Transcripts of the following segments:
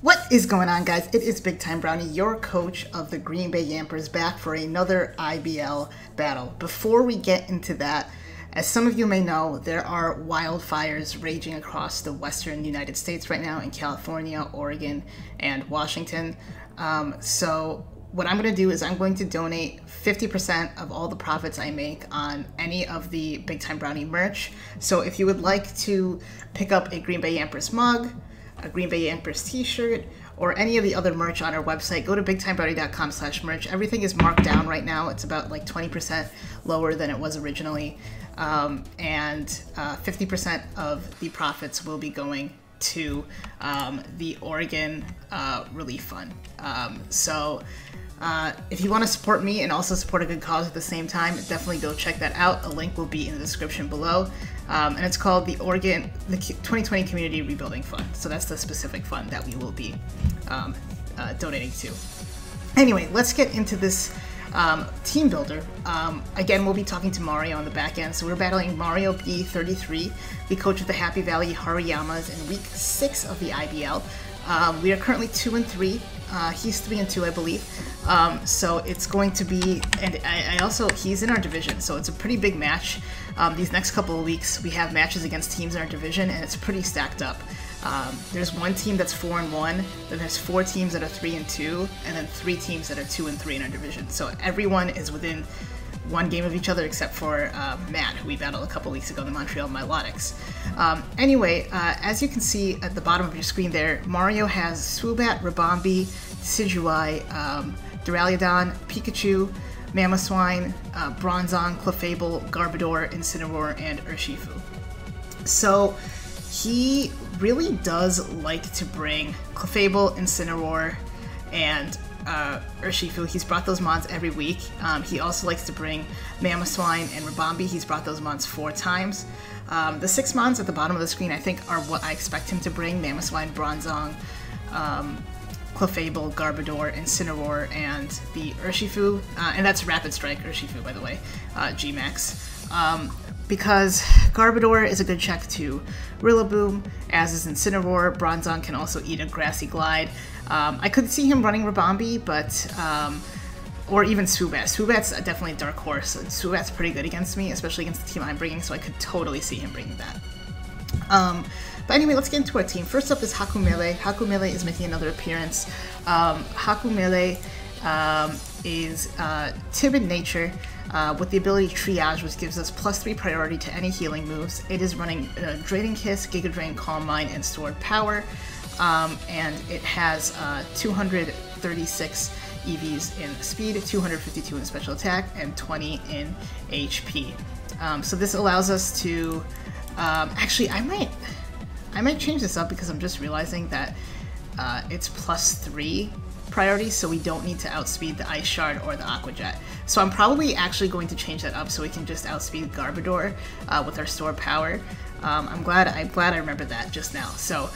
What is going on, guys? It is Big Time Brownie, your coach of the Green Bay Yampers, back for another IBL battle. Before we get into that, as some of you may know, there are wildfires raging across the western United States right now in California, Oregon, and Washington. So what I'm going to do is I'm going to donate 50% of all the profits I make on any of the Big Time Brownie merch. So if you would like to pick up a Green Bay Yampers mug, a Green Bay Yampers t-shirt, or any of the other merch on our website, go to bigtimebrownie.com/merch. Everything is marked down right now. It's about like 20% lower than it was originally. And 50% of the profits will be going to the Oregon Relief Fund. If you want to support me and also support a good cause at the same time, definitely go check that out. A link will be in the description below. And it's called the 2020 Community Rebuilding Fund. So that's the specific fund that we will be donating to. Anyway, let's get into this team builder. Again, we'll be talking to Mario on the back end. So we're battling Mario B33, the coach of the Happy Valley Hariyamas in week 6 of the IBL. We are currently 2-3. He's 3-2, I believe. So it's going to be, and he's in our division, so it's a pretty big match. These next couple of weeks, we have matches against teams in our division, and it's pretty stacked up. There's one team that's 4-1, then there's 4 teams that are 3-2, and then 3 teams that are 2-3 in our division. So everyone is within one game of each other except for Matt, who we battled a couple weeks ago, the Montreal Milotics. Anyway, as you can see at the bottom of your screen there, Mario has Swoobat, Rabombi, Decidueye, Duraludon, Pikachu, Mamoswine, Bronzong, Clefable, Garbodor, Incineroar, and Urshifu. So he really does like to bring Clefable, Incineroar, and Urshifu. He's brought those mons every week. He also likes to bring Mamoswine and Rabombi. He's brought those mons 4 times. The 6 mons at the bottom of the screen I think are what I expect him to bring: Mamoswine, Bronzong, Clefable, Garbodor, Incineroar, and the Urshifu. And that's Rapid Strike Urshifu, by the way, G-Max. Because Garbodor is a good check to Rillaboom, as is Incineroar. Bronzong can also eat a Grassy Glide. I could see him running Rabombi, but or even Swoobat. Swoobat's definitely a dark horse. Swoobat's pretty good against me, especially against the team I'm bringing, so I could totally see him bringing that. But anyway, let's get into our team. First up is Hakumele. Hakumele is making another appearance. Hakumele is timid nature with the ability Triage, which gives us +3 priority to any healing moves. It is running Draining Kiss, Giga Drain, Calm Mind, and Stored Power. And it has 236 EVs in speed, 252 in special attack, and 20 in HP. So this allows us to actually, I might change this up because I'm just realizing that it's +3 priority, so we don't need to outspeed the Ice Shard or the Aqua Jet. So I'm probably actually going to change that up so we can just outspeed Garbodor with our Stored Power. I'm glad I remembered that just now. So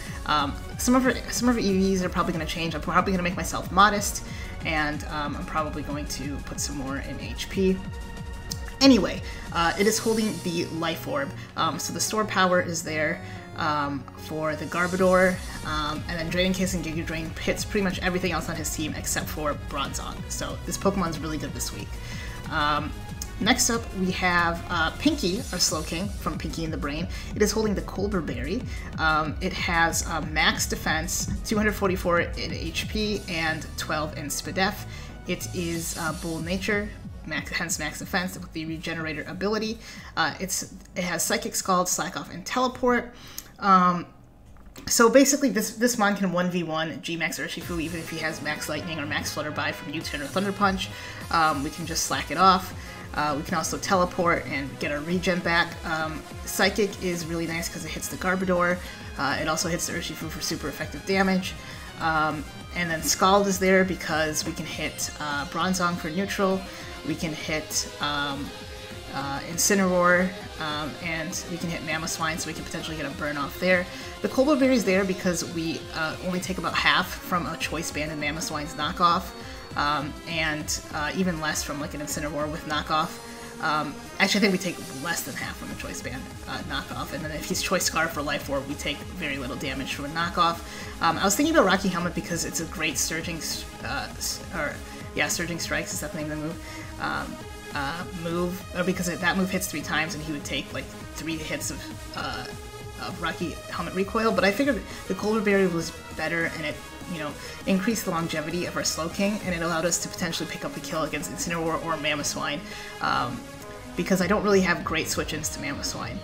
some of her EVs are probably going to change. I'm probably going to make myself modest, and I'm probably going to put some more in HP. Anyway, it is holding the Life Orb, so the Stored Power is there for the Garbodor, and then Draining Kiss and Giga Drain hits pretty much everything else on his team except for Bronzong. So this Pokemon's really good this week. Next up, we have Pinky, our Slowking, from Pinky and the Brain. It is holding the Colbur Berry. It has max defense, 244 in HP, and 12 in Spadef. It is Bull Nature, hence max defense with the Regenerator ability. It has Psychic Scald, Slack Off, and Teleport. So basically, this mon can 1v1 G-Max Urshifu even if he has Max Lightning or Max Flutterby from U-Turn or Thunder Punch. We can just slack it off. We can also teleport and get our regen back. Psychic is really nice because it hits the Garbodor. It also hits the Urshifu for super effective damage. And then Scald is there because we can hit Bronzong for neutral. We can hit Incineroar, and we can hit Mamoswine, so we can potentially get a burn off there. The Colbur Berry is there because we only take about half from a Choice Band and Mamoswine's knockoff, and even less from like an Incineroar with knockoff. Actually, I think we take less than half from the Choice Band knockoff, and then if he's Choice Scarf for Life Orb, we take very little damage from a knockoff. I was thinking about Rocky Helmet because it's a great Surging Strikes is that the name of the move. Because that move hits 3 times, and he would take like 3 hits of Rocky Helmet recoil. But I figured the Colder Berry was better, and it increased the longevity of our Slowking, and it allowed us to potentially pick up the kill against Incineroar or Mamoswine, because I don't really have great switch-ins to Mamoswine.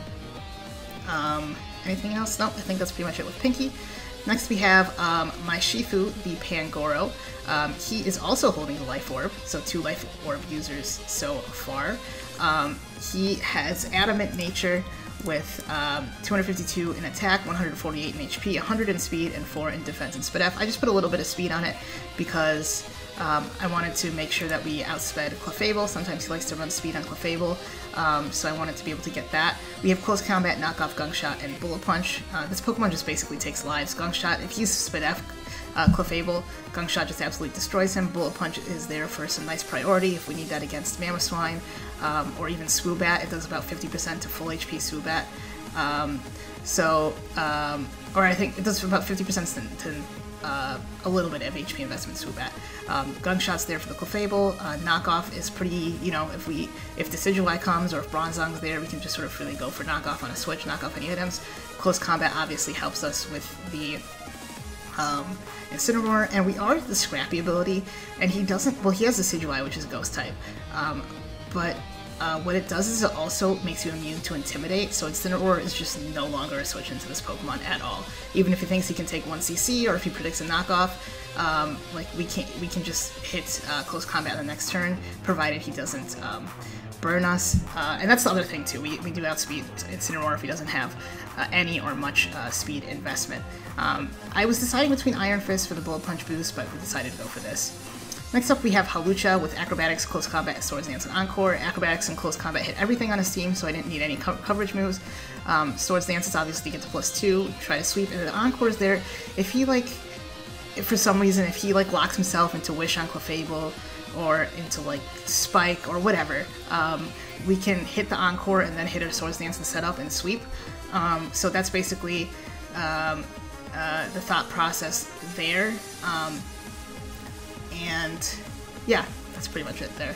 Anything else? Nope, I think that's pretty much it with Pinky. Next we have my Shifu, the Pangoro. He is also holding the Life Orb, so 2 Life Orb users so far. He has Adamant Nature with 252 in attack, 148 in HP, 100 in speed, and 4 in defense and speed F. I just put a little bit of speed on it because I wanted to make sure that we outsped Clefable. Sometimes he likes to run speed on Clefable, so I wanted to be able to get that. We have Close Combat, Knockoff, Gunk Shot, and Bullet Punch. This Pokemon just basically takes lives. Gunk Shot, if he's speed F Clefable, Gunk Shot just absolutely destroys him. Bullet Punch is there for some nice priority if we need that against Mamoswine, or even Swoobat. It does about 50% to full HP Swoobat. Or I think it does about 50% to a little bit of HP investment Swoobat. Gunk Shot's there for the Clefable. Knockoff is pretty, if Decidueye comes or if Bronzong's there, we can just sort of really go for Knockoff on a switch, knock off any items. Close Combat obviously helps us with the Incineroar, and we are the Scrappy ability, and he doesn't, well, he has Decidueye, which is a Ghost type, but what it does is it also makes you immune to Intimidate, so Incineroar is just no longer a switch into this Pokemon at all. Even if he thinks he can take 1 CC, or if he predicts a knockoff, like we can just hit Close Combat on the next turn, provided he doesn't burn us. And that's the other thing too, we do outspeed Incineroar if he doesn't have any or much speed investment. I was deciding between Iron Fist for the Bullet Punch boost, but we decided to go for this. Next up we have Hawlucha with Acrobatics, Close Combat, Swords Dance, and Encore. Acrobatics and Close Combat hit everything on his team, so I didn't need any coverage moves. Swords Dance is obviously get to +2, try to sweep, and the Encore is there. If he for some reason, if he locks himself into Wish on Clefable, or into Spike, or whatever, we can hit the Encore and then hit a Swords Dance and set up and sweep. So that's basically the thought process there. And yeah, that's pretty much it there.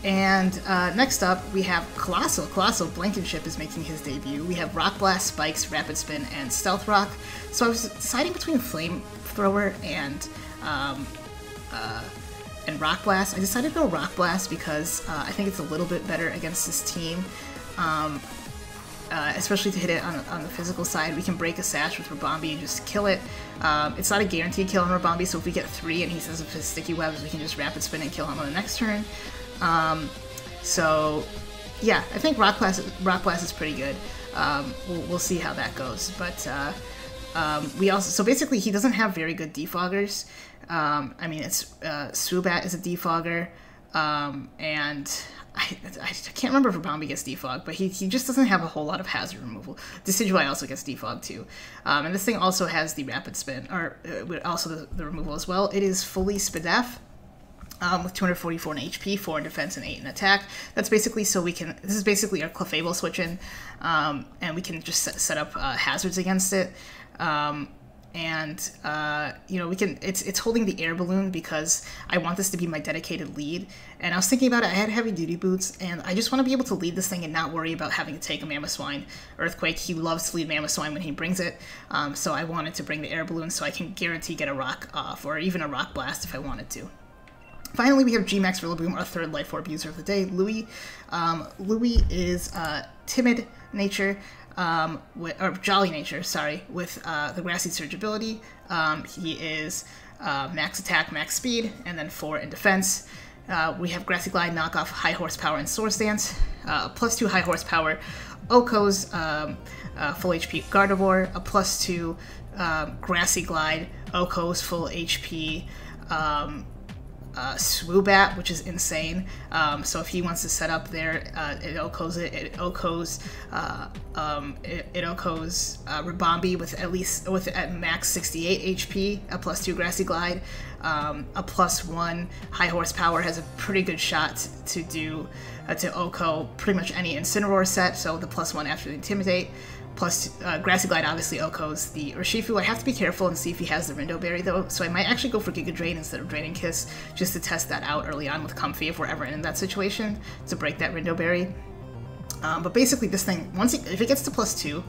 Next up, we have Colossal. Colossal Blankenship is making his debut. We have Rock Blast, Spikes, Rapid Spin, and Stealth Rock. So I was deciding between Flamethrower and Rock Blast. I decided to go Rock Blast because I think it's a little bit better against this team. Especially to hit it on the physical side. We can break a Sash with Rabombi and just kill it. It's not a guaranteed kill on Rabombi, so if we get 3 and he says of his Sticky Webs, we can just Rapid Spin and kill him on the next turn. So yeah, I think Rock Blast is pretty good. We'll see how that goes. But we also, so basically he doesn't have very good defoggers. I mean, it's Swoobat is a defogger, and I can't remember if Rabombi gets defogged, but he just doesn't have a whole lot of hazard removal. Decidueye also gets defogged too. And this thing also has the Rapid Spin, or also the removal as well. It is fully Spidef, with 244 in HP, 4 in defense, and 8 in attack. That's basically so we can, this is basically our Clefable switch-in, and we can just set up hazards against it. We can, it's holding the air balloon because I want this to be my dedicated lead. And I was thinking about it, I had heavy duty boots, and I just want to be able to lead this thing and not worry about having to take a Mamoswine Earthquake. He loves to lead Mamoswine when he brings it, so I wanted to bring the air balloon so I can guarantee get a Rock off, or even a Rock Blast if I wanted to. Finally, we have G-Max Rillaboom, our 3rd Life Orb user of the day, Louis. Louis is timid nature, or jolly nature, sorry, with the Grassy Surge ability. He is max attack, max speed, and then 4 in defense. We have Grassy Glide, Knockoff, High Horsepower, and Swords Dance. +2 High Horsepower, Oko's full HP Gardevoir, a +2 Grassy Glide, Oko's full HP Swoobat, which is insane. So if he wants to set up there, it OHKOs it. It OHKOs Rabombi with at max 68 HP, a +2 Grassy Glide, a +1 high horsepower, has a pretty good shot to do to OHKO pretty much any Incineroar set. So the +1 after the Intimidate. Plus, Grassy Glide obviously OHKOs the Urshifu. I have to be careful and see if he has the Rindo Berry, though, so I might actually go for Giga Drain instead of Draining Kiss, just to test that out early on with Comfy if we're ever in that situation, to break that Rindo Berry. But basically, this thing, if it gets to +2,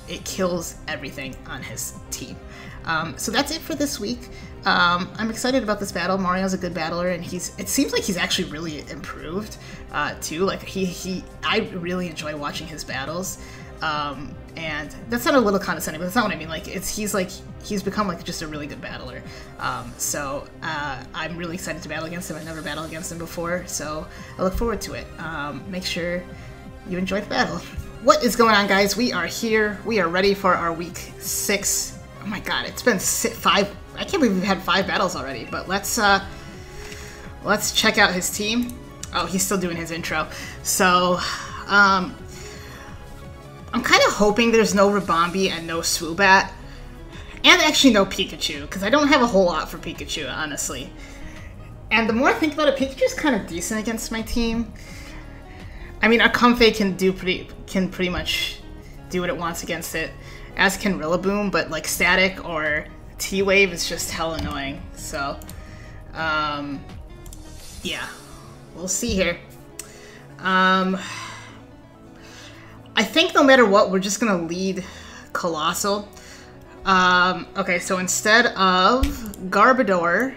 it kills everything on his team. So that's it for this week. I'm excited about this battle. Mario's a good battler, and it seems like he's actually really improved, too. Like, I really enjoy watching his battles. And that sounded a little condescending, but that's not what I mean. Like, he's become like just a really good battler. So I'm really excited to battle against him. I've never battled against him before, so I look forward to it. Make sure you enjoy the battle. What is going on, guys? We are here. We are ready for our week 6. Oh my god, it's been 5. I can't believe we've had 5 battles already. But let's check out his team. Oh, he's still doing his intro. So, I'm kind of hoping there's no Rabombi and no Swoobat, and actually no Pikachu, because I don't have a whole lot for Pikachu, honestly. And the more I think about it, Pikachu's kind of decent against my team. I mean, our Comfey can pretty much do what it wants against it, as can Rillaboom, but like Static or T-Wave is just hell annoying. So, yeah, we'll see here. I think no matter what, we're just gonna lead Colossal. Okay, so instead of Garbodor,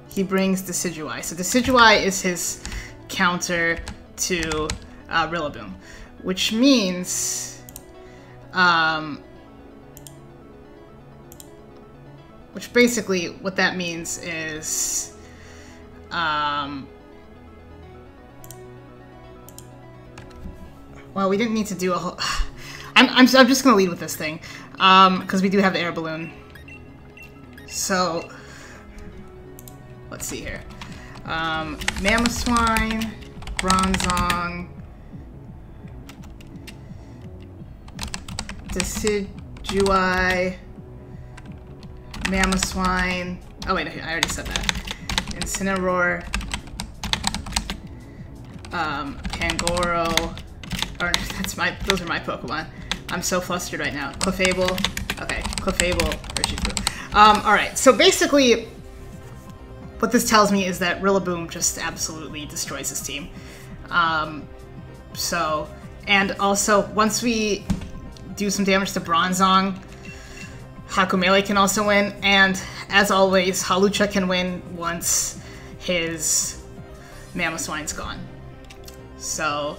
he brings Decidueye. So Decidueye is his counter to Rillaboom, which means, which basically what that means is, well, we didn't need to do a whole... I'm just going to lead with this thing, because we do have the Air Balloon. So, let's see here. Mamoswine, Bronzong, Decidueye, Mamoswine... Oh wait, I already said that. Incineroar, Pangoro... Or, those are my Pokemon. I'm so flustered right now. Clefable. Okay, Clefable, Urshifu. Alright, so basically, what this tells me is that Rillaboom just absolutely destroys his team. And also, once we do some damage to Bronzong, Hakumele can also win, and as always, Hawlucha can win once his Mamoswine's gone. So...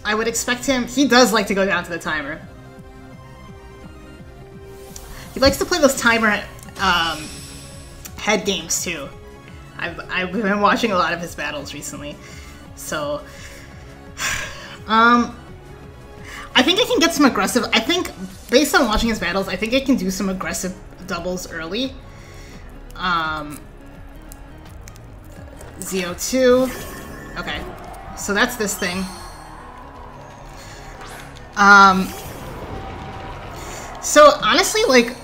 I would expect him... He does like to go down to the timer. He likes to play those timer head games, too. I've been watching a lot of his battles recently. So... I think I can get some aggressive... I think, based on watching his battles, I think I can do some aggressive doubles early. ZO2. Okay. So that's this thing. So honestly, like...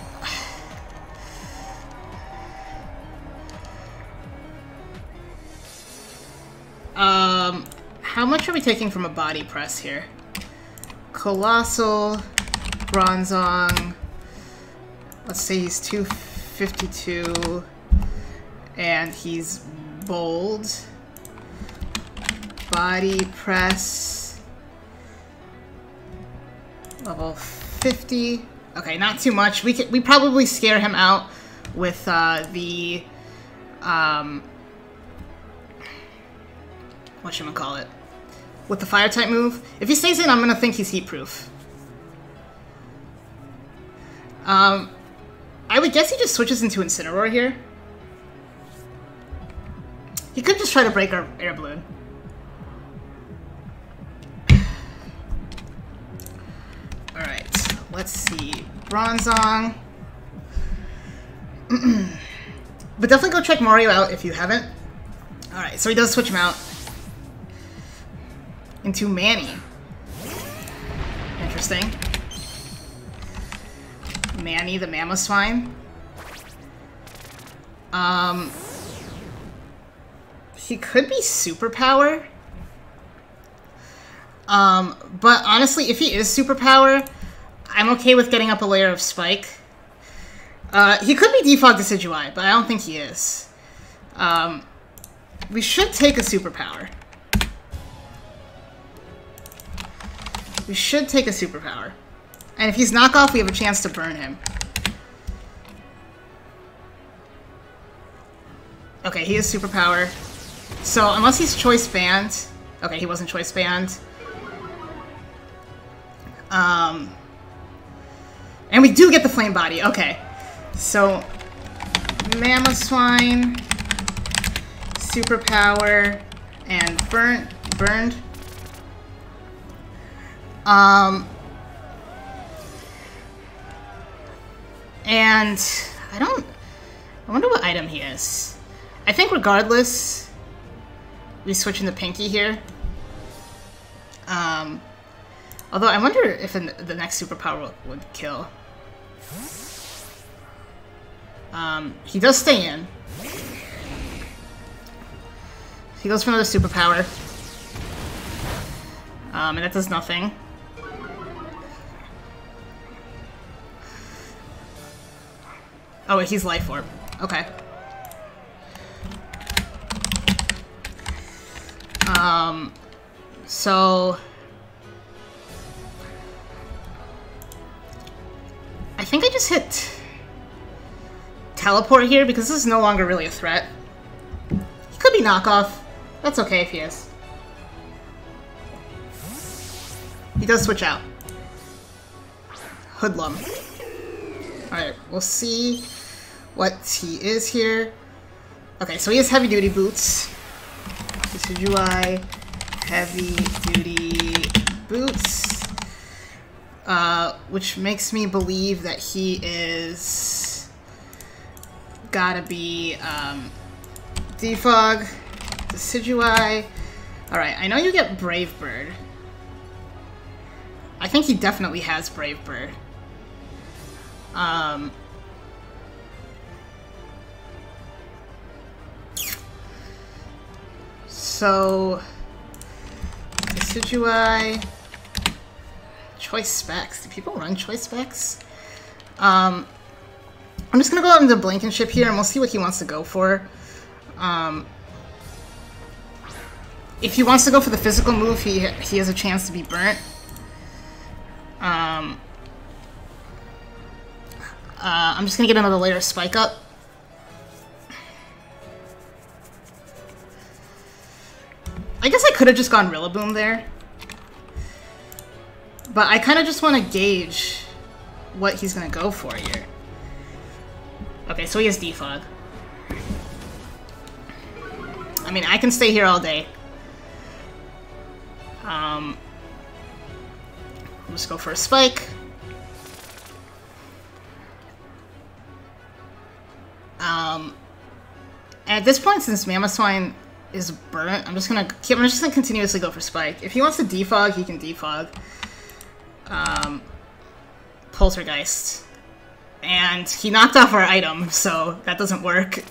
How much are we taking from a body press here? Colossal, Bronzong... Let's say he's 252, and he's... Bold, body press, level 50. Okay, not too much. We probably scare him out with the whatchamacallit, with the fire type move. If he stays in, I'm gonna think he's heat proof. I would guess he just switches into Incineroar here. He could just try to break our Air Balloon. Alright, let's see. Bronzong. But definitely go check Mario out if you haven't. Alright, so he does switch him out into Manny. Interesting. Manny the Mamoswine. He could be superpower. But honestly, if he is superpower, I'm okay with getting up a layer of Spike. He could be Defog Decidueye, but I don't think he is. We should take a superpower. We should take a superpower. And if he's knockoff, we have a chance to burn him. Okay, he is superpower. So, unless he's choice banned... Okay, he wasn't choice banned. And we do get the flame body. Okay. So, Mamoswine, superpower, and burned. And I wonder what item he is. I think regardless, we switch into Pinky here. Although I wonder if the next superpower would kill. He does stay in. He goes for another superpower. And that does nothing. Oh, wait, he's Life Orb. Okay. So... I think I just hit Teleport here because this is no longer really a threat. He could be knockoff. That's okay if he is. He does switch out. Hoodlum. Alright, we'll see what he is here. Okay, so he has heavy duty boots. Decidueye, heavy duty boots. Which makes me believe that he is gotta be Defog, Decidueye. Alright, I know you get Brave Bird. I think he definitely has Brave Bird. So Decidueye, choice specs. Do people run choice specs? I'm just gonna go out into Blankenship here and we'll see what he wants to go for. If he wants to go for the physical move, he has a chance to be burnt. I'm just gonna get another layer of Spike up. I guess I could have just gone Rillaboom there. But I kind of just want to gauge what he's gonna go for here. Okay, so he has Defog. I mean, I can stay here all day. I'll just go for a Spike. At this point, since Mamoswine is burnt, I'm just gonna continuously go for Spike. If he wants to defog, he can defog. Poltergeist. And he knocked off our item, so that doesn't work.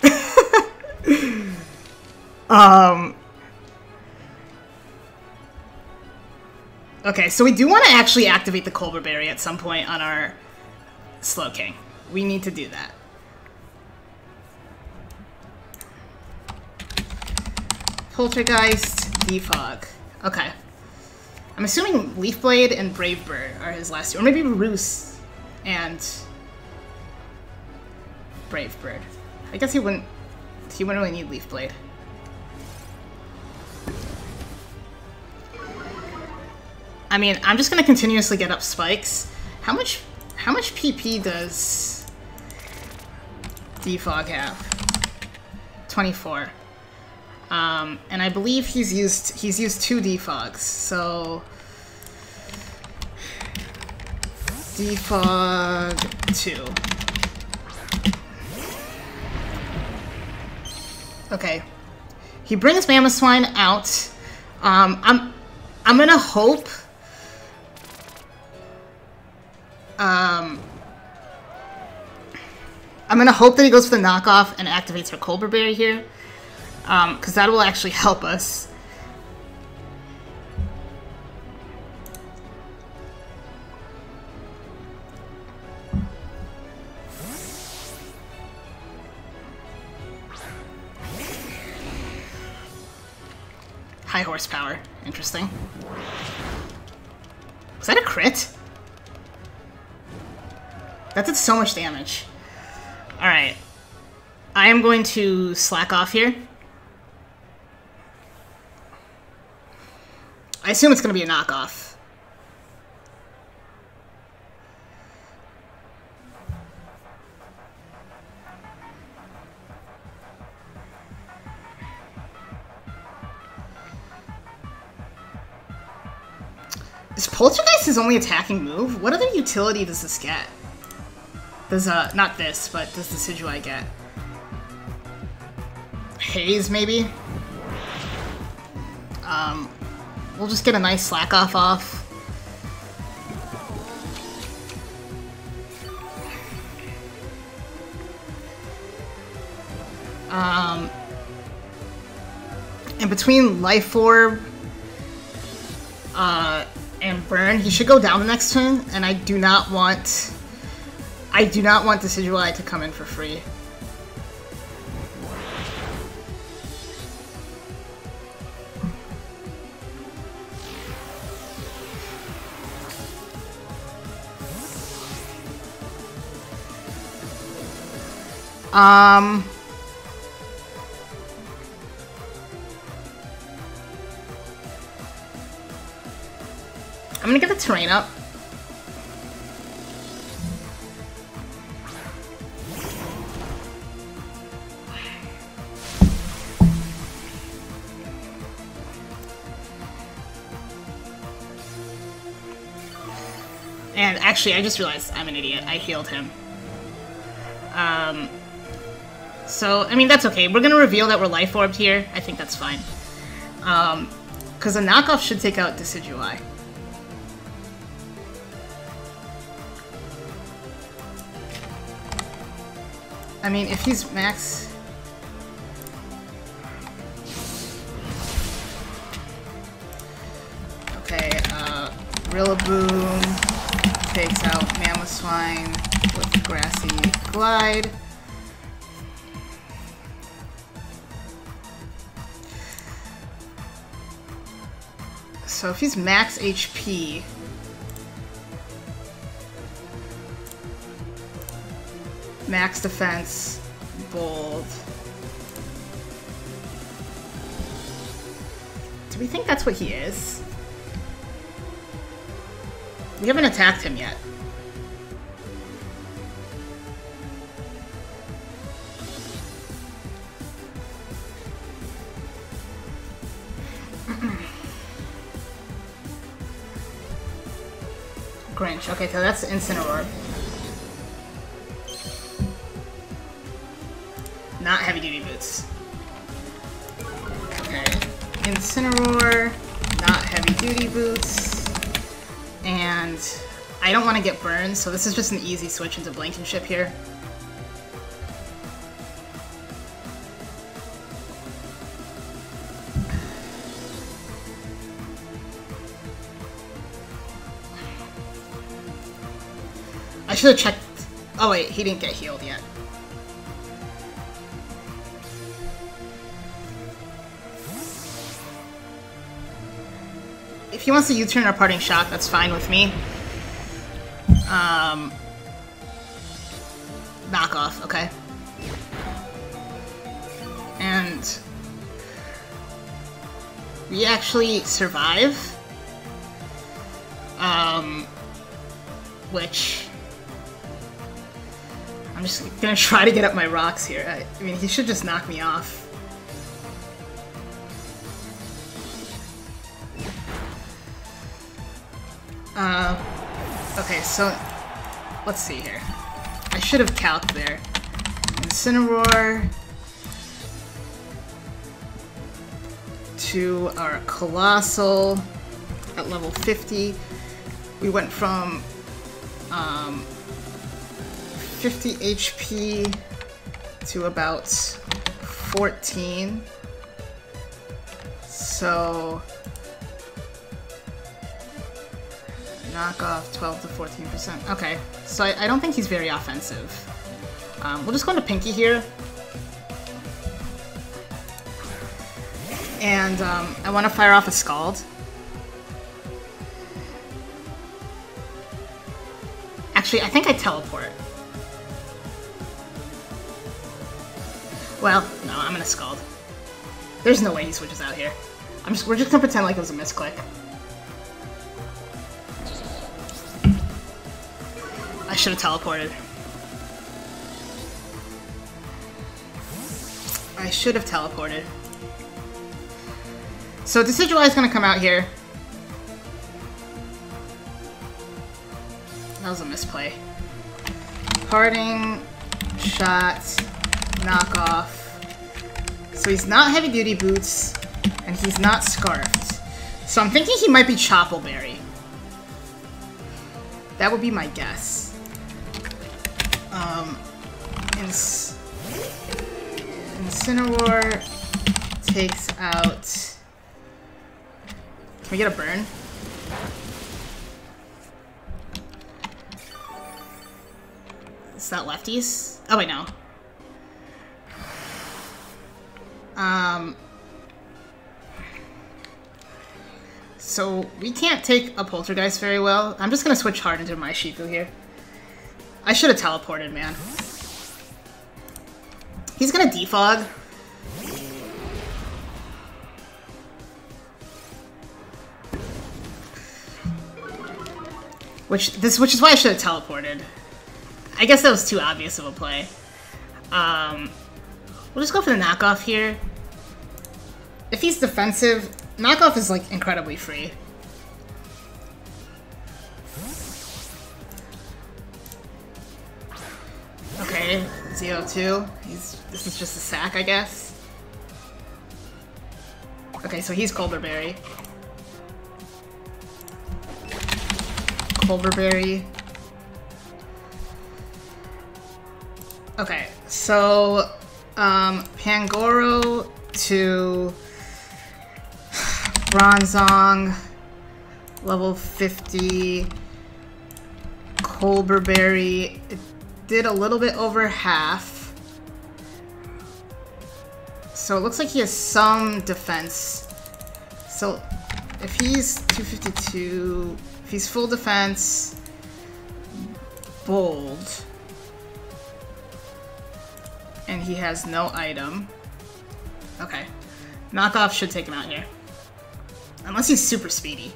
Okay, so we do want to actually activate the Colbur Berry at some point on our Slowking. We need to do that. Poltergeist, Defog. Okay. I'm assuming Leaf Blade and Brave Bird are his last two. Or maybe Roost and Brave Bird. I guess he wouldn't really need Leaf Blade. I mean, I'm just gonna continuously get up spikes. How much PP does Defog have? 24. And I believe he's used 2 Defogs, so Defog 2. Okay. He brings Mamoswine out. I'm gonna hope. I'm gonna hope that he goes for the knockoff and activates her Colbur Berry here, because that will actually help us. High horsepower. Interesting. Was that a crit? That did so much damage. Alright. I am going to slack off here. I assume it's going to be a knockoff. Is Poltergeist his only attacking move? What other utility does this get? Does, not this, but does the Decidueye get? Haze, maybe? We'll just get a nice slack off. And between Life Orb, and Burn, he should go down the next turn, and I do not want Decidueye to come in for free. I'm gonna get the terrain up. And actually, I just realized I'm an idiot. I healed him. So, I mean, that's okay. We're gonna reveal that we're Life Orbed here. I think that's fine. Because a knockoff should take out Decidueye. I mean, if he's max... Okay, Rillaboom takes out Mamoswine with Grassy Glide. So if he's max HP... Max defense, bold. Do we think that's what he is? We haven't attacked him yet. Grinch. Okay, so that's Incineroar. Not Heavy Duty Boots. Okay. Incineroar, not Heavy Duty Boots. And I don't want to get burned, so this is just an easy switch into Blankenship here. I should have checked. Oh wait, he didn't get healed yet. If he wants to U-turn or parting shot, that's fine with me. Knockoff, okay. And we actually survive. Which I'm just gonna try to get up my rocks here. I mean, he should just knock me off. Okay, so let's see here. I should have calced there. Incineroar. to our Colossal at level 50. We went from 50 HP to about 14. So knock off 12 to 14%. Okay, so I don't think he's very offensive. We'll just go into Pinky here. And I want to fire off a Scald. Actually, I think I teleport. Well, no, I'm gonna Scald. There's no way he switches out here. We're just gonna pretend like it was a misclick. I should have teleported. I should have teleported. So Decidueye is gonna come out here. That was a misplay. Parting shot, knockoff. So he's not heavy duty boots, and he's not scarfed. So I'm thinking he might be Choppleberry. That would be my guess. Incineroar takes out. Can we get a burn? It's not lefties? Oh wait, no. So we can't take a Poltergeist very well. I'm just gonna switch hard into my Shifu here. I should have teleported, man. He's gonna defog. Which is why I should have teleported. I guess that was too obvious of a play. We'll just go for the knockoff here. If he's defensive, knockoff is like incredibly free. Okay, ZO2. This is just a sack, I guess. Okay, so he's Colberberry. Colberberry. Okay, so Pangoro to Bronzong, level 50. Colberberry, it did a little bit over half. So it looks like he has some defense. So if he's 252, if he's full defense, bold, and he has no item. Okay. Knockoff should take him out here. Unless he's super speedy.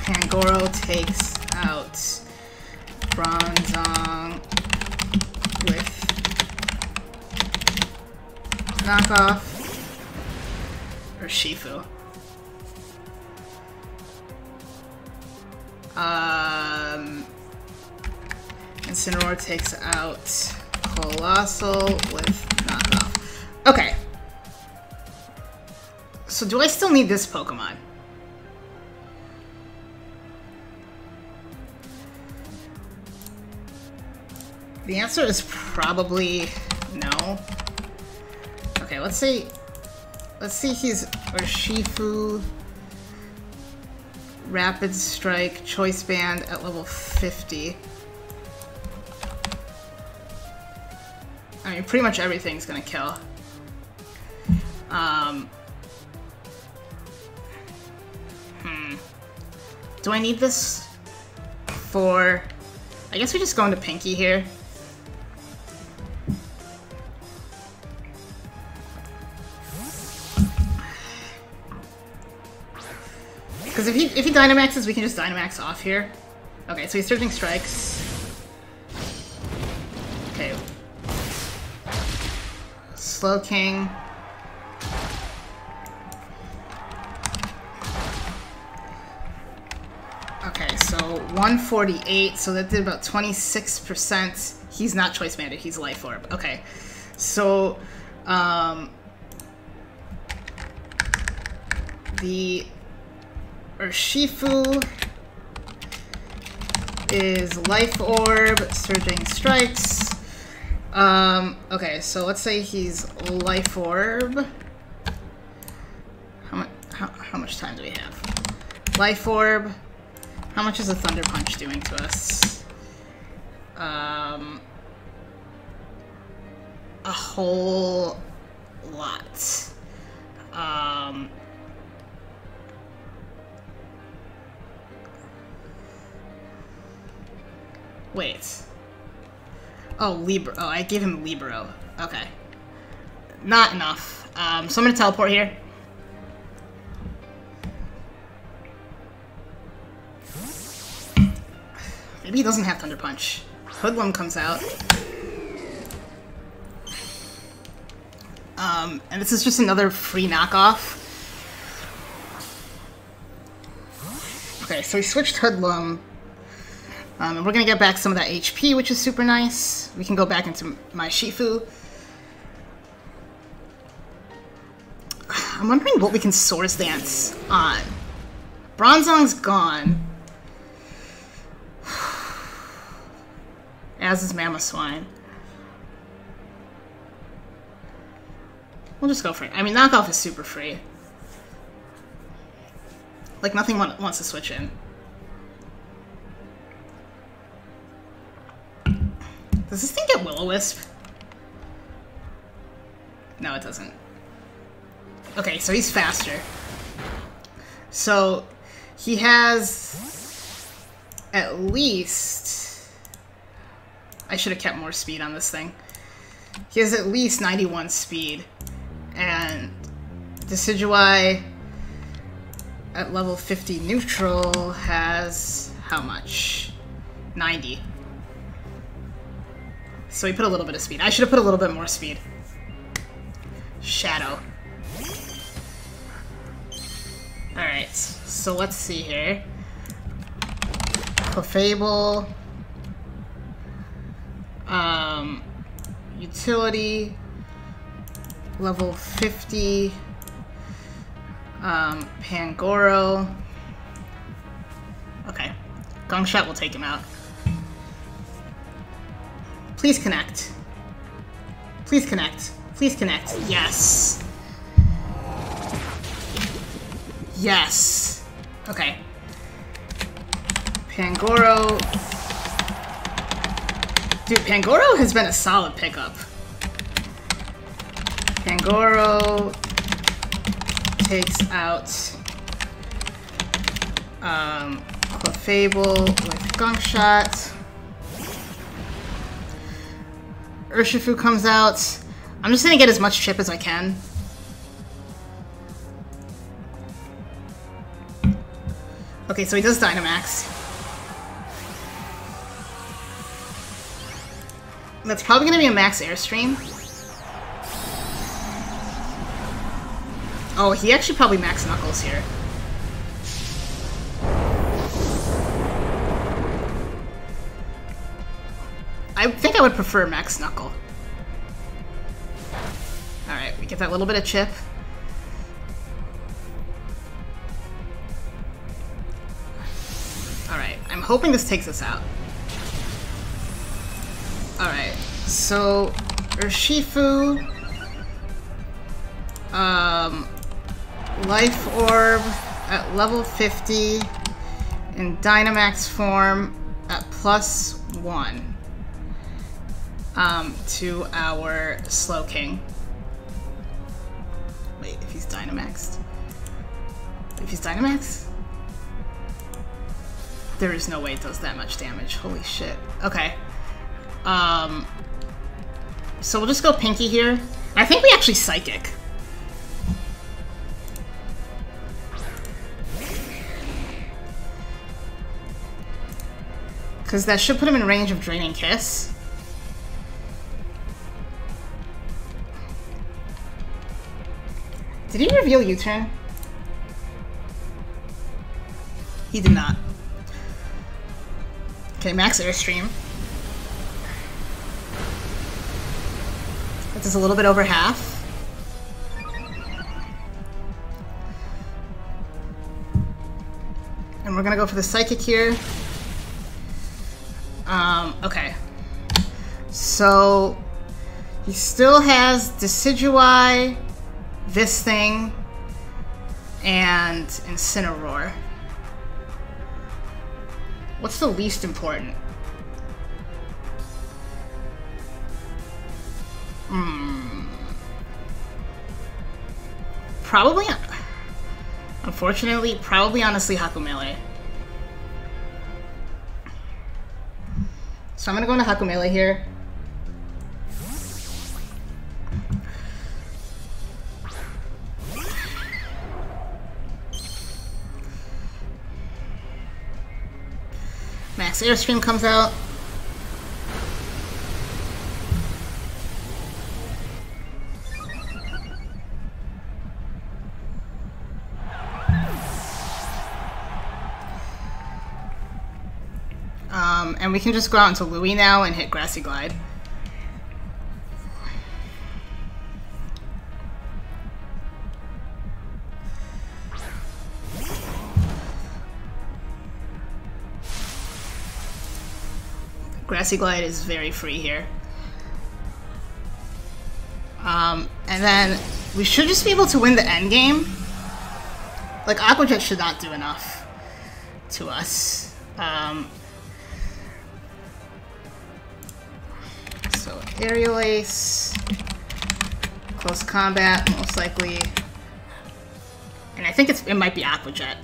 Pangoro takes out Bronzong with knockoff or Shifu. Incineroar takes out Colossal with knockoff. Okay. So do I still need this Pokemon? The answer is probably no. Okay, let's see he's Urshifu, Rapid Strike, Choice Band at level 50. I mean, pretty much everything's gonna kill. Do I need this for... I guess we just go into Pinky here. Because if he Dynamaxes, we can just Dynamax off here. Okay, so he's Surging Strikes. Okay. Slowking. Okay, so 148, so that did about 26%. He's not Choice Bandit, he's Life Orb. Okay, so the Urshifu is Life Orb, Surging Strikes. Okay, so let's say he's Life Orb. How much time do we have? Life Orb. How much is a Thunder Punch doing to us? A whole lot. Wait. Oh, Libero. Oh, I gave him Libero. Okay. Not enough. So I'm gonna teleport here. Maybe he doesn't have Thunder Punch. Hoodlum comes out. And this is just another free knockoff. Okay, so we switched Hoodlum. And we're gonna get back some of that HP, which is super nice. We can go back into my Shifu. I'm wondering what we can Swords Dance on. Bronzong's gone. As is Mamoswine. We'll just go for it. I mean, knockoff is super free. Like, nothing wants to switch in. Does this thing get Will-O-Wisp? No, it doesn't. Okay, so he's faster. So, he has at least... I should have kept more speed on this thing. He has at least 91 speed. And Decidueye at level 50 neutral has how much? 90. So he put a little bit of speed. I should have put a little bit more speed. Shadow. Alright, so let's see here. Clefable. Utility. Level 50. Pangoro. Okay. Gong Shot will take him out. Please connect. Please connect. Please connect. Yes. Yes. Okay. Pangoro. Dude, Pangoro has been a solid pickup. Pangoro takes out Clefable with Gunk Shot. Urshifu comes out. I'm just gonna get as much chip as I can. Okay, so he does Dynamax. That's probably gonna be a max Airstream. Oh, he actually probably max Knuckles here. I think I would prefer max Knuckle. Alright, we get that little bit of chip. Alright, I'm hoping this takes us out. Alright, so Urshifu, Life Orb at level 50 in Dynamax form at +1 to our Slowking. Wait, if he's Dynamaxed? If he's Dynamaxed? There is no way it does that much damage. Holy shit. Okay. So we'll just go Pinky here. I think we actually Psychic. Because that should put him in range of Draining Kiss. Did he reveal U-turn? He did not. Okay, max airstream. This is a little bit over half. And we're gonna go for the psychic here. Okay. So he still has Decidueye, this thing, and Incineroar. What's the least important? Probably, unfortunately, probably honestly Hakumele. So I'm gonna go into Hakumele here. Max Airstream comes out. And we can just go out into Louis now and hit Grassy Glide. Grassy Glide is very free here. And then we should just be able to win the end game. Like, Aqua Jet should not do enough to us. So Aerial Ace, Close Combat, most likely. And I think it might be Aqua Jet.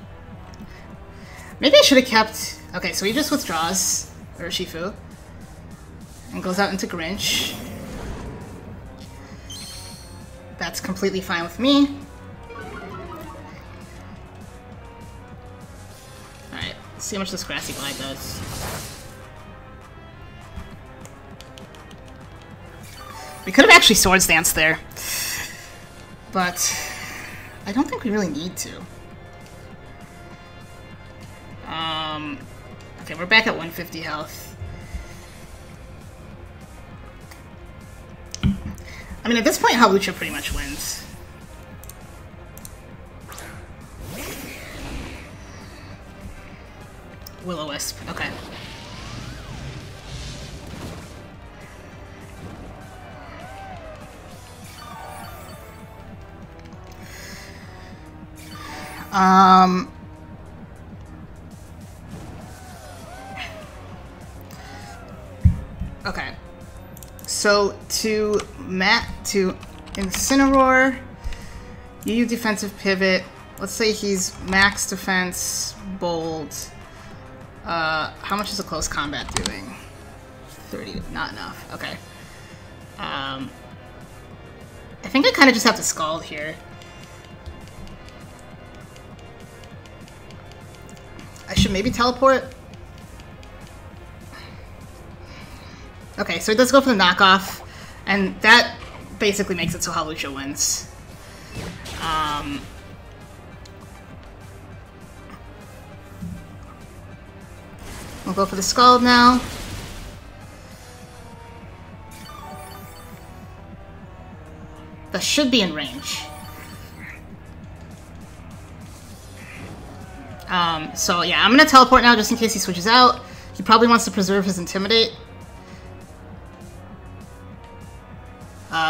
Maybe I should have kept... Okay, so he just withdraws Urshifu and goes out into Grinch. That's completely fine with me. Alright, let's see how much this Grassy Glide does. We could have actually Swords Dance there, but I don't think we really need to. Okay, we're back at 150 health. I mean, at this point, Hawlucha pretty much wins. Will-O-Wisp, okay. Okay. So to Incineroar, you defensive pivot. Let's say he's max defense, bold. How much is a close combat doing? 30, not enough. Okay. I think I kind of just have to Scald here. I should maybe teleport. Okay, so it does go for the knockoff, and that basically makes it so Hawlucha wins. We'll go for the Scald now. That should be in range. So yeah, I'm gonna teleport now just in case he switches out. He probably wants to preserve his Intimidate.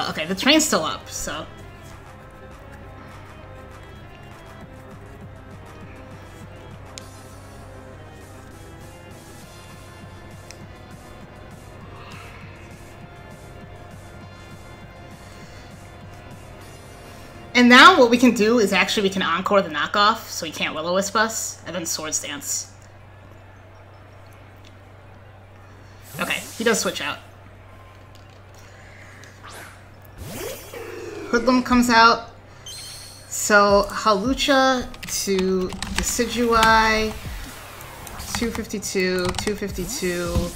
Okay, the train's still up, so... And now what we can do is actually we can Encore the knockoff, so he can't Will-O-Wisp us, and then Swords Dance. Okay, he does switch out. Hoodlum comes out. So Hawlucha to Decidueye, 252, 252.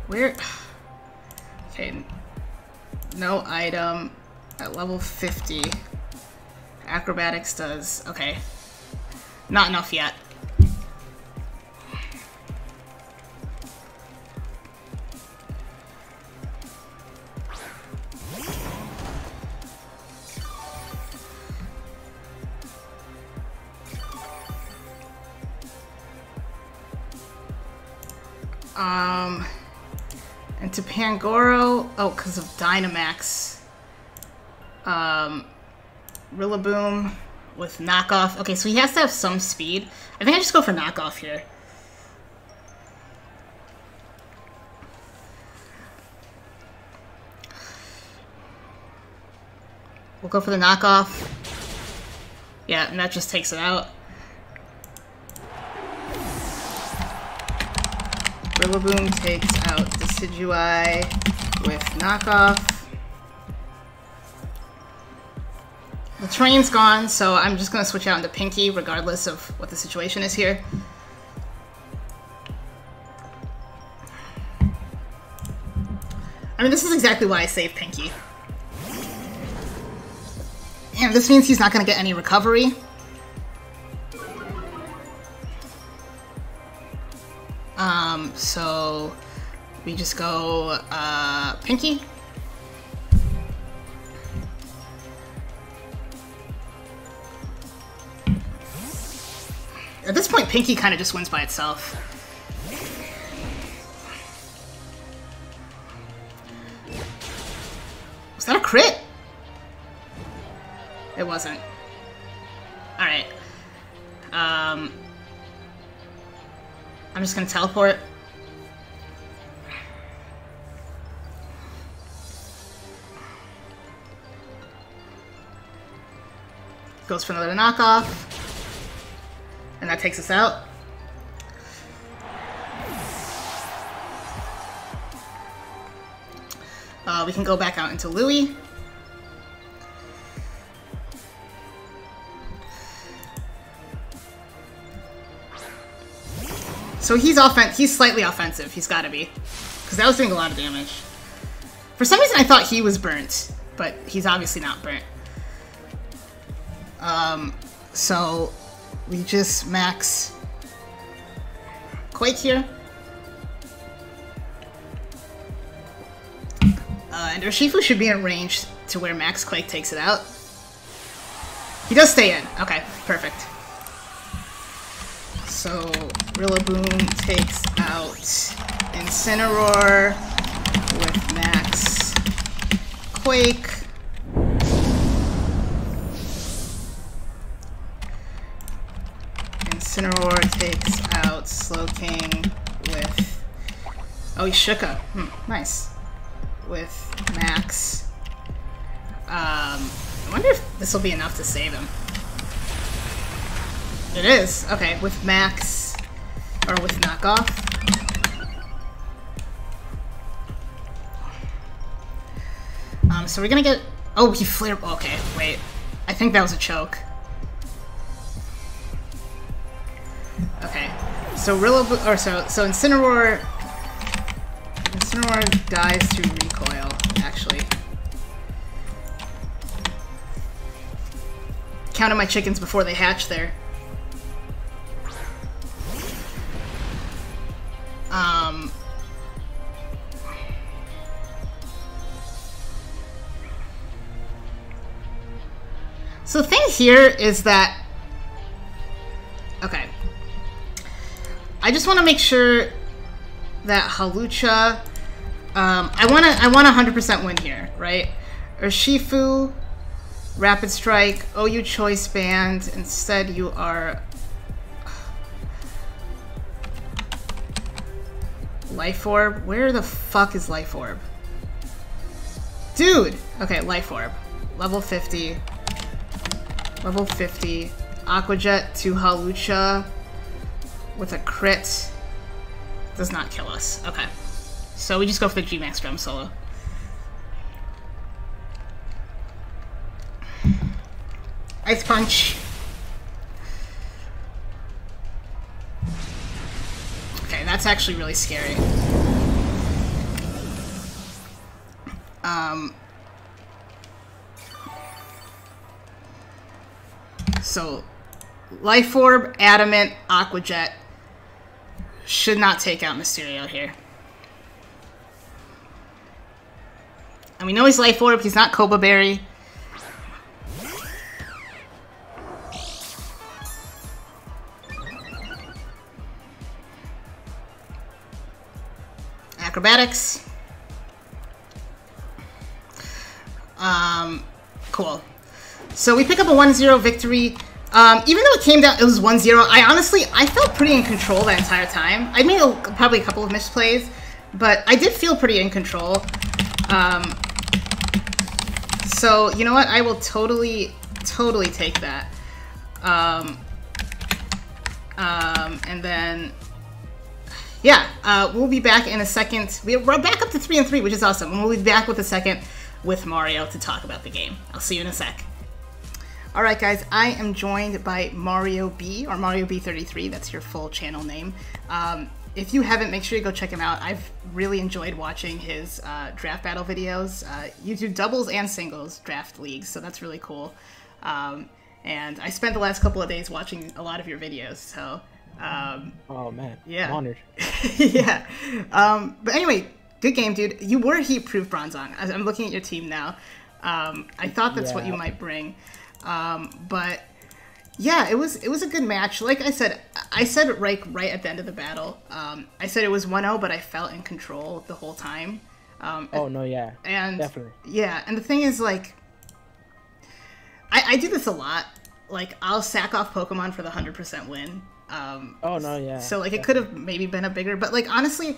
Where? Okay. No item. At level 50. Acrobatics does... Okay. Not enough yet. And to Pangoro, oh, because of Dynamax. Rillaboom with knockoff. Okay, so he has to have some speed. I think I just go for knockoff here. We'll go for the knockoff. Yeah, and that just takes it out. Rillaboom takes out Decidueye with knockoff. The train's gone, so I'm just going to switch out into Pinky regardless of what the situation is here. I mean, this is exactly why I saved Pinky. And this means he's not going to get any recovery. So we just go Pinky. At this point, Pinky kind of just wins by itself. Was that a crit? It wasn't. Alright. I'm just gonna teleport. Goes for another knockoff. And that takes us out. We can go back out into Louie. So he's slightly offensive. He's got to be, because that was doing a lot of damage. For some reason, I thought he was burnt, but he's obviously not burnt. So we just max Quake here. And Urshifu should be in range to where max Quake takes it out. He does stay in. Okay, perfect. So Rillaboom takes out Incineroar with max Quake. Incineroar takes out Slowking with... Oh, he's Shuka. Nice. With max. I wonder if this will be enough to save him. It is. Okay, with max... Or with knockoff. So we're gonna get... Oh, he flared... Okay, wait. I think that was a choke. Okay. So Rillaboom... Or so Incineroar... Incineroar dies through recoil, actually. Counted my chickens before they hatch there. So the thing here is that... Okay. I just want to make sure that Hawlucha... I want a 100% win here, right? Urshifu, Rapid Strike, OU Choice Band. Instead, you are... Life Orb? Where the fuck is Life Orb? Dude! Okay, Life Orb. Level 50. Level 50. Aqua Jet to Hawlucha with a crit. Does not kill us. Okay. So we just go for the G-Max Drum Solo. Ice Punch. Okay, that's actually really scary. So Life Orb, Adamant, Aqua Jet should not take out Mysterio here. And we know he's Life Orb, he's not Koba Berry. Acrobatics. Cool. So we pick up a 1-0 victory. Even though it came down, it was 1-0, I felt pretty in control that entire time. I made probably a couple of misplays, but I did feel pretty in control. So, you know what? I will totally take that. And then, yeah, we'll be back in a second. We're back up to 3-3, which is awesome. And we'll be back with a second with Mario to talk about the game. I'll see you in a sec. Alright guys, I am joined by Mario B, or Mario B33, that's your full channel name. If you haven't, make sure you go check him out. I've really enjoyed watching his draft battle videos. You do doubles and singles draft leagues, so that's really cool. And I spent the last couple of days watching a lot of your videos, so... oh man, yeah. I'm honored. Yeah. But anyway, good game, dude. You were heat-proof Bronzong. I'm looking at your team now. I thought that's what you might bring. But yeah, it was a good match. Like I said it right at the end of the battle. I said it was 1-0, but I felt in control the whole time. Oh no, yeah, and definitely. Yeah, and the thing is, like, I do this a lot. Like, I'll sack off Pokemon for the 100% win. Oh no, yeah. So like, it could have maybe been a bigger, but like honestly,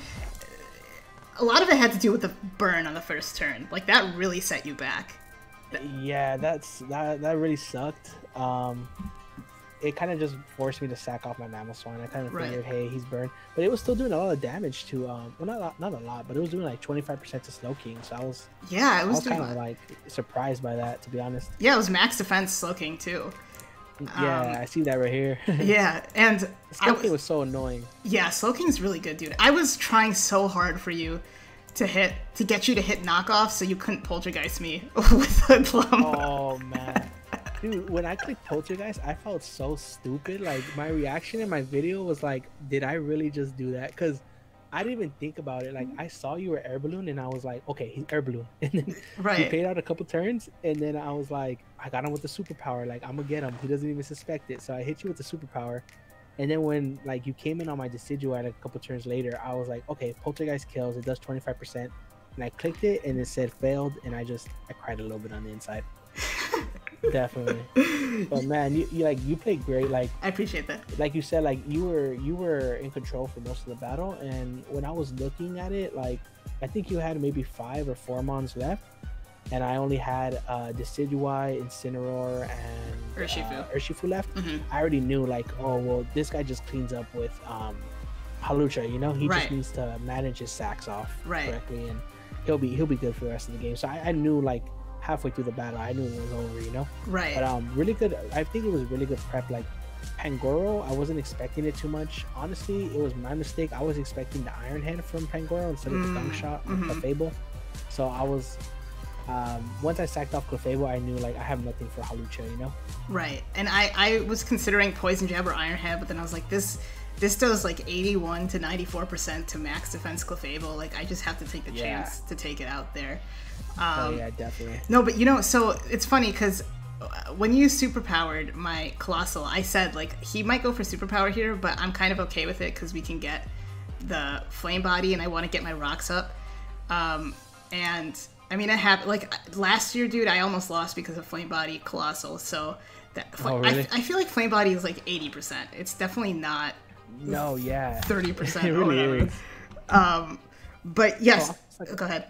a lot of it had to do with the burn on the first turn. Like, that really set you back. Yeah, that really sucked. It kind of just forced me to sack off my Mamoswine. I kind of figured, hey, he's burned, but it was still doing a lot of damage to well, not a lot, but it was doing like 25% to Slowking. So I was kind of like surprised by that, to be honest. Yeah, it was max defense Slowking too. Yeah, I see that right here. Yeah, and Slowking was so annoying. Yeah, Slowking's really good, dude. I was trying so hard for you to get you to hit knockoff so you couldn't poltergeist me with a plum. Oh man. Dude, when I clicked poltergeist, I felt so stupid. Like, my reaction in my video was like, did I really just do that? Because I didn't even think about it. Like, I saw you were air balloon and I was like, okay, he's air balloon. And then he paid out a couple turns and then I was like, I got him with the superpower. Like, I'm gonna get him. He doesn't even suspect it. So I hit you with the superpower. And then when like you came in on my Decidueye like a couple turns later, I was like, okay, poltergeist kills. It does 25%. And I clicked it and it said failed. And I cried a little bit on the inside. Definitely. But man, you played great. Like, I appreciate that. Like you said, like you were in control for most of the battle, and when I was looking at it, like, I think you had maybe 5 or 4 mons left, and I only had Decidueye, Incineroar, and Urshifu left. I already knew, like, oh well, this guy just cleans up with Halucha, you know, he just needs to manage his sacks off correctly, and he'll be good for the rest of the game. So I knew, like, halfway through the battle, I knew it was over, you know. But really good. I think it was really good prep. Like, Pangoro, I wasn't expecting it too much. Honestly, it was my mistake. I was expecting the Iron Hand from Pangoro instead of the Gunk Shot with Clefable. So I was once I sacked off Clefable, I knew, like, I have nothing for Halucha, you know. And I was considering Poison Jab or Iron Hand, but then I was like, this does like 81 to 94% to max defense Clefable. Like, I just have to take the chance to take it out there. Oh yeah, definitely. No, but you know, so it's funny because when you superpowered my Colossal, I said, like, he might go for superpower here, but I'm kind of okay with it because we can get the Flame Body, and I want to get my rocks up. And I mean, I have, like, last year, dude, I almost lost because of Flame Body Colossal. So that really? I feel like Flame Body is like 80%. It's definitely not. No, yeah. 30% it really or whatever. Is. But yes, go ahead.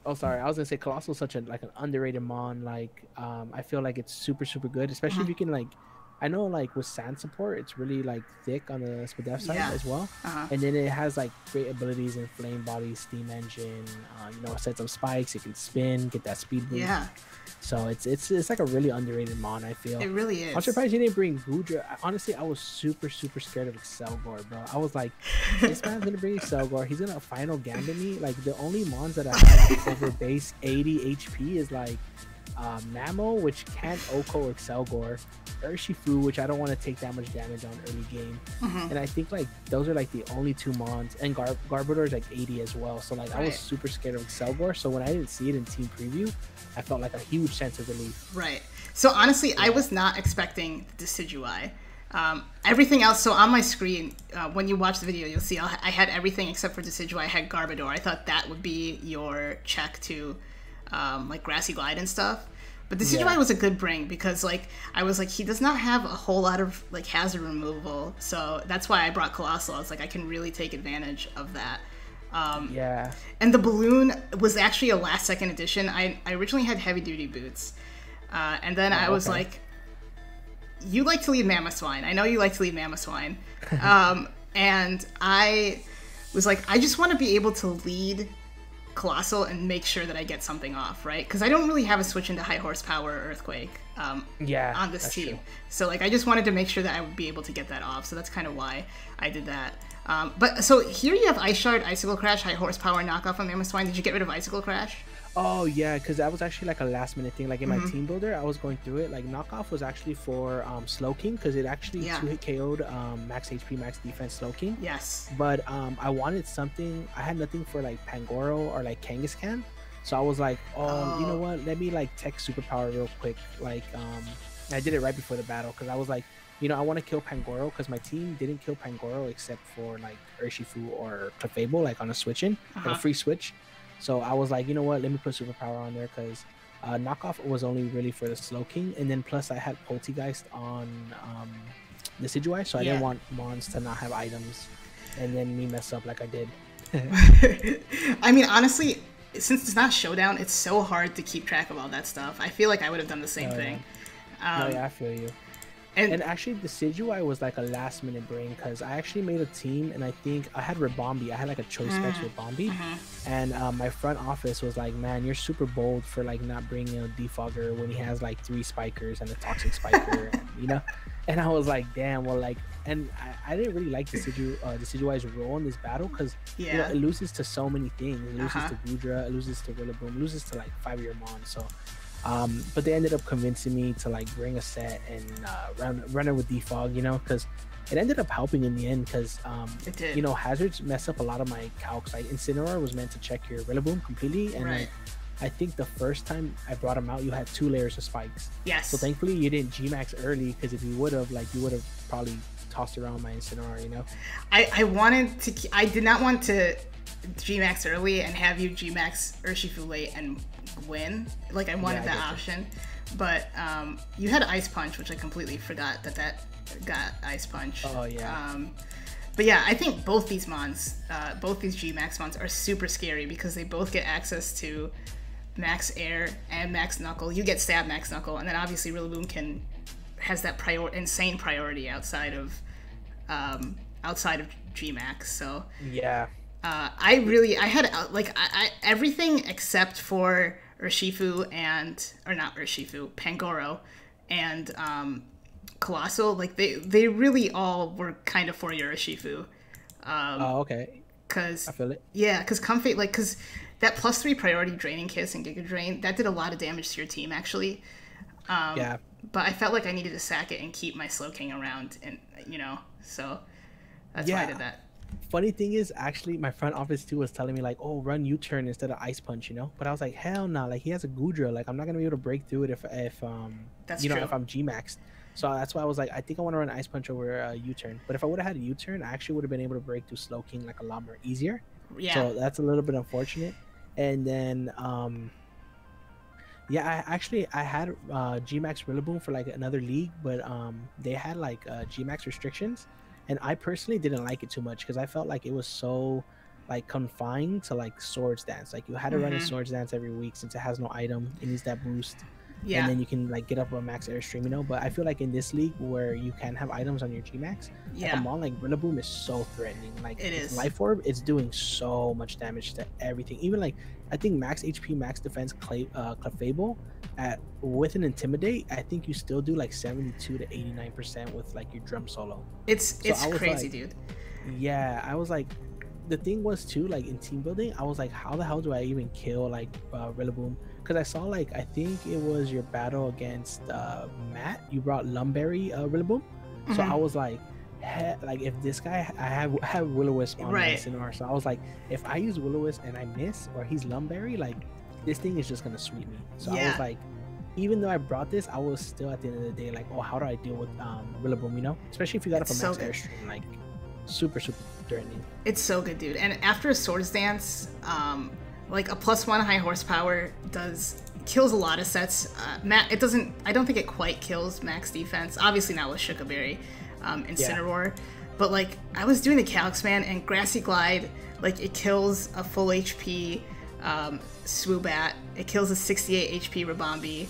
Oh, sorry. I was gonna say Colossal is such an underrated mon. Like, I feel like it's super good, especially if you can, like, I know, like, with sand support, it's really, like, thick on the Spadef side as well. And then it has, like, great abilities in Flame Body, Steam Engine. You know, it sets up spikes. It can spin, get that speed boost. Yeah. So it's like a really underrated mon, I feel. It really is. I'm surprised you didn't bring Goodra. Honestly, I was super scared of Excelgor, bro. I was like, this man's gonna bring Excelgor. He's gonna final Gambit me. Like, the only mons that I have over base 80 HP is, like, Mamo, which can't Oko Excel Gore, Urshifu, which I don't want to take that much damage on early game, and I think like those are like the only two mons, and Garbodor is like 80 as well. So like I was super scared of Excel Gore, so when I didn't see it in team preview, I felt like a huge sense of relief. Right. So honestly, I was not expecting Decidueye. Everything else, so on my screen, when you watch the video, you'll see I had everything except for Decidueye. I had Garbodor. I thought that would be your check to like Grassy Glide and stuff. But Decidueye was a good bring because like I was like, he does not have a whole lot of like hazard removal, so that's why I brought Colossal. I was like, I can really take advantage of that. And the balloon was actually a last second addition. I originally had heavy duty boots, and then I was like, you like to lead Mamoswine. I know you like to lead Mamoswine. And I was like, I just want to be able to lead Colossal and make sure that I get something off, right? Because I don't really have a switch into high horsepower or Earthquake on this team. True. So like I just wanted to make sure that I would be able to get that off. So that's kind of why I did that. But so here you have Ice Shard, Icicle Crash, high horsepower knockoff on Mamoswine. Did you get rid of Icicle Crash? Oh yeah, because that was actually like a last minute thing. Like in my team builder, I was going through it. Like knockoff was actually for Slowking because it actually 2-hit KO'd max HP, max defense Slowking. Yes. But I wanted something. I had nothing for like Pangoro or like Kangaskhan, so I was like, you know what? Let me like tech superpower real quick. Like I did it right before the battle because I was like, you know, I want to kill Pangoro because my team didn't kill Pangoro except for like Urshifu or Clefable, like on a switch in, like a free switch. So I was like, you know what, let me put superpower on there because knockoff was only really for the Slowking, and then plus I had Poltegeist on the Decidueye, so I didn't want mons to not have items and then me mess up like I did. I mean, honestly, since it's not Showdown, it's so hard to keep track of all that stuff. I feel like I would have done the same thing. No, I feel you. And actually, Decidueye was like a last minute bring because I actually made a team and I think I had Ribombee. I had like a choice specs Ribombee, and my front office was like, man, you're super bold for like not bringing a Defogger when he has like 3 Spikers and a Toxic Spiker, you know? And I was like, damn, well, like, and I didn't really like Decidueye's role in this battle because you know, it loses to so many things. It loses to Goodra, it loses to Rillaboom, it loses to like 5-year Mon, so... but they ended up convincing me to like bring a set and run it with Defog, you know, because it ended up helping in the end because you know, hazards mess up a lot of my calcs. Like Incineroar was meant to check your Rillaboom completely, and like, I think the first time I brought him out, you had 2 layers of spikes. Yes. So thankfully you didn't Gmax early because if you would have, like, you would have probably tossed around my Incineroar, you know. I did not want to Gmax early and have you Gmax Urshifu late and win. Like I wanted that option, but you had Ice Punch, which I completely forgot that got Ice Punch. Oh yeah. But yeah, I think both these mons, both these Gmax mons are super scary because they both get access to Max Air and Max Knuckle. You get Stab Max Knuckle, and then obviously Rillaboom has that insane priority outside of Gmax. So yeah. I had everything except for Urshifu Pangoro and Colossal. Like they really all were kind of for your Urshifu. Oh, okay. Cause I feel it. Yeah, cause Comfort, like, cause that +3 priority Draining Kiss and Giga Drain, that did a lot of damage to your team actually. Yeah. But I felt like I needed to sack it and keep my Slowking around, and you know, so that's why I did that. Funny thing is, actually, my front office too was telling me like, "Oh, run U-turn instead of Ice Punch," you know. But I was like, "Hell no!" Like he has a Goodra. Like I'm not gonna be able to break through it if that's you know, true. if I'm G-maxed. So that's why I was like, I think I want to run Ice Punch over U-turn. But if I would have had a U-turn, I actually would have been able to break through Slowking like a lot more easier. Yeah. So that's a little bit unfortunate. And then yeah, I had G-max Rillaboom for like another league, but they had like G-max restrictions. And I personally didn't like it too much because I felt like it was so like confined to like Swords Dance. Like you had to run a Swords Dance every week since it has no item. It needs that boost. Yeah. And then you can like get up a max airstream, you know. But I feel like in this league where you can have items on your Gmax, like a mon like Rillaboom is so threatening. Like it is. Life Orb, it's doing so much damage to everything. Even like I think max HP, max defense Clefable with an Intimidate, I think you still do like 72 to 89% with like your Drum Solo. It's crazy, like, dude. Yeah, I was like, the thing was too, like in team building, I was like, how the hell do I even kill like Rillaboom? because I saw like I think it was your battle against Matt. You brought Lumberry Rillaboom, so I was like, like if this guy I have Will-O-Wisp on my Incineroar, so I was like, if I use Will-O-Wisp and I miss or he's Lumberry, like this thing is just gonna sweep me. So I was like, even though I brought this, I was still at the end of the day like, oh, how do I deal with Rillaboom? You know, especially if you got it from Max Airstream, like super threatening. It's so good, dude. And after a Swords Dance, like a +1 high horsepower kills a lot of sets. It doesn't. I don't think it quite kills max defense. Obviously not with Shuka Berry, Incineroar. But like I was doing the Calyx Man and Grassy Glide, like it kills a full HP Swoobat. It kills a 68 HP Rabombi.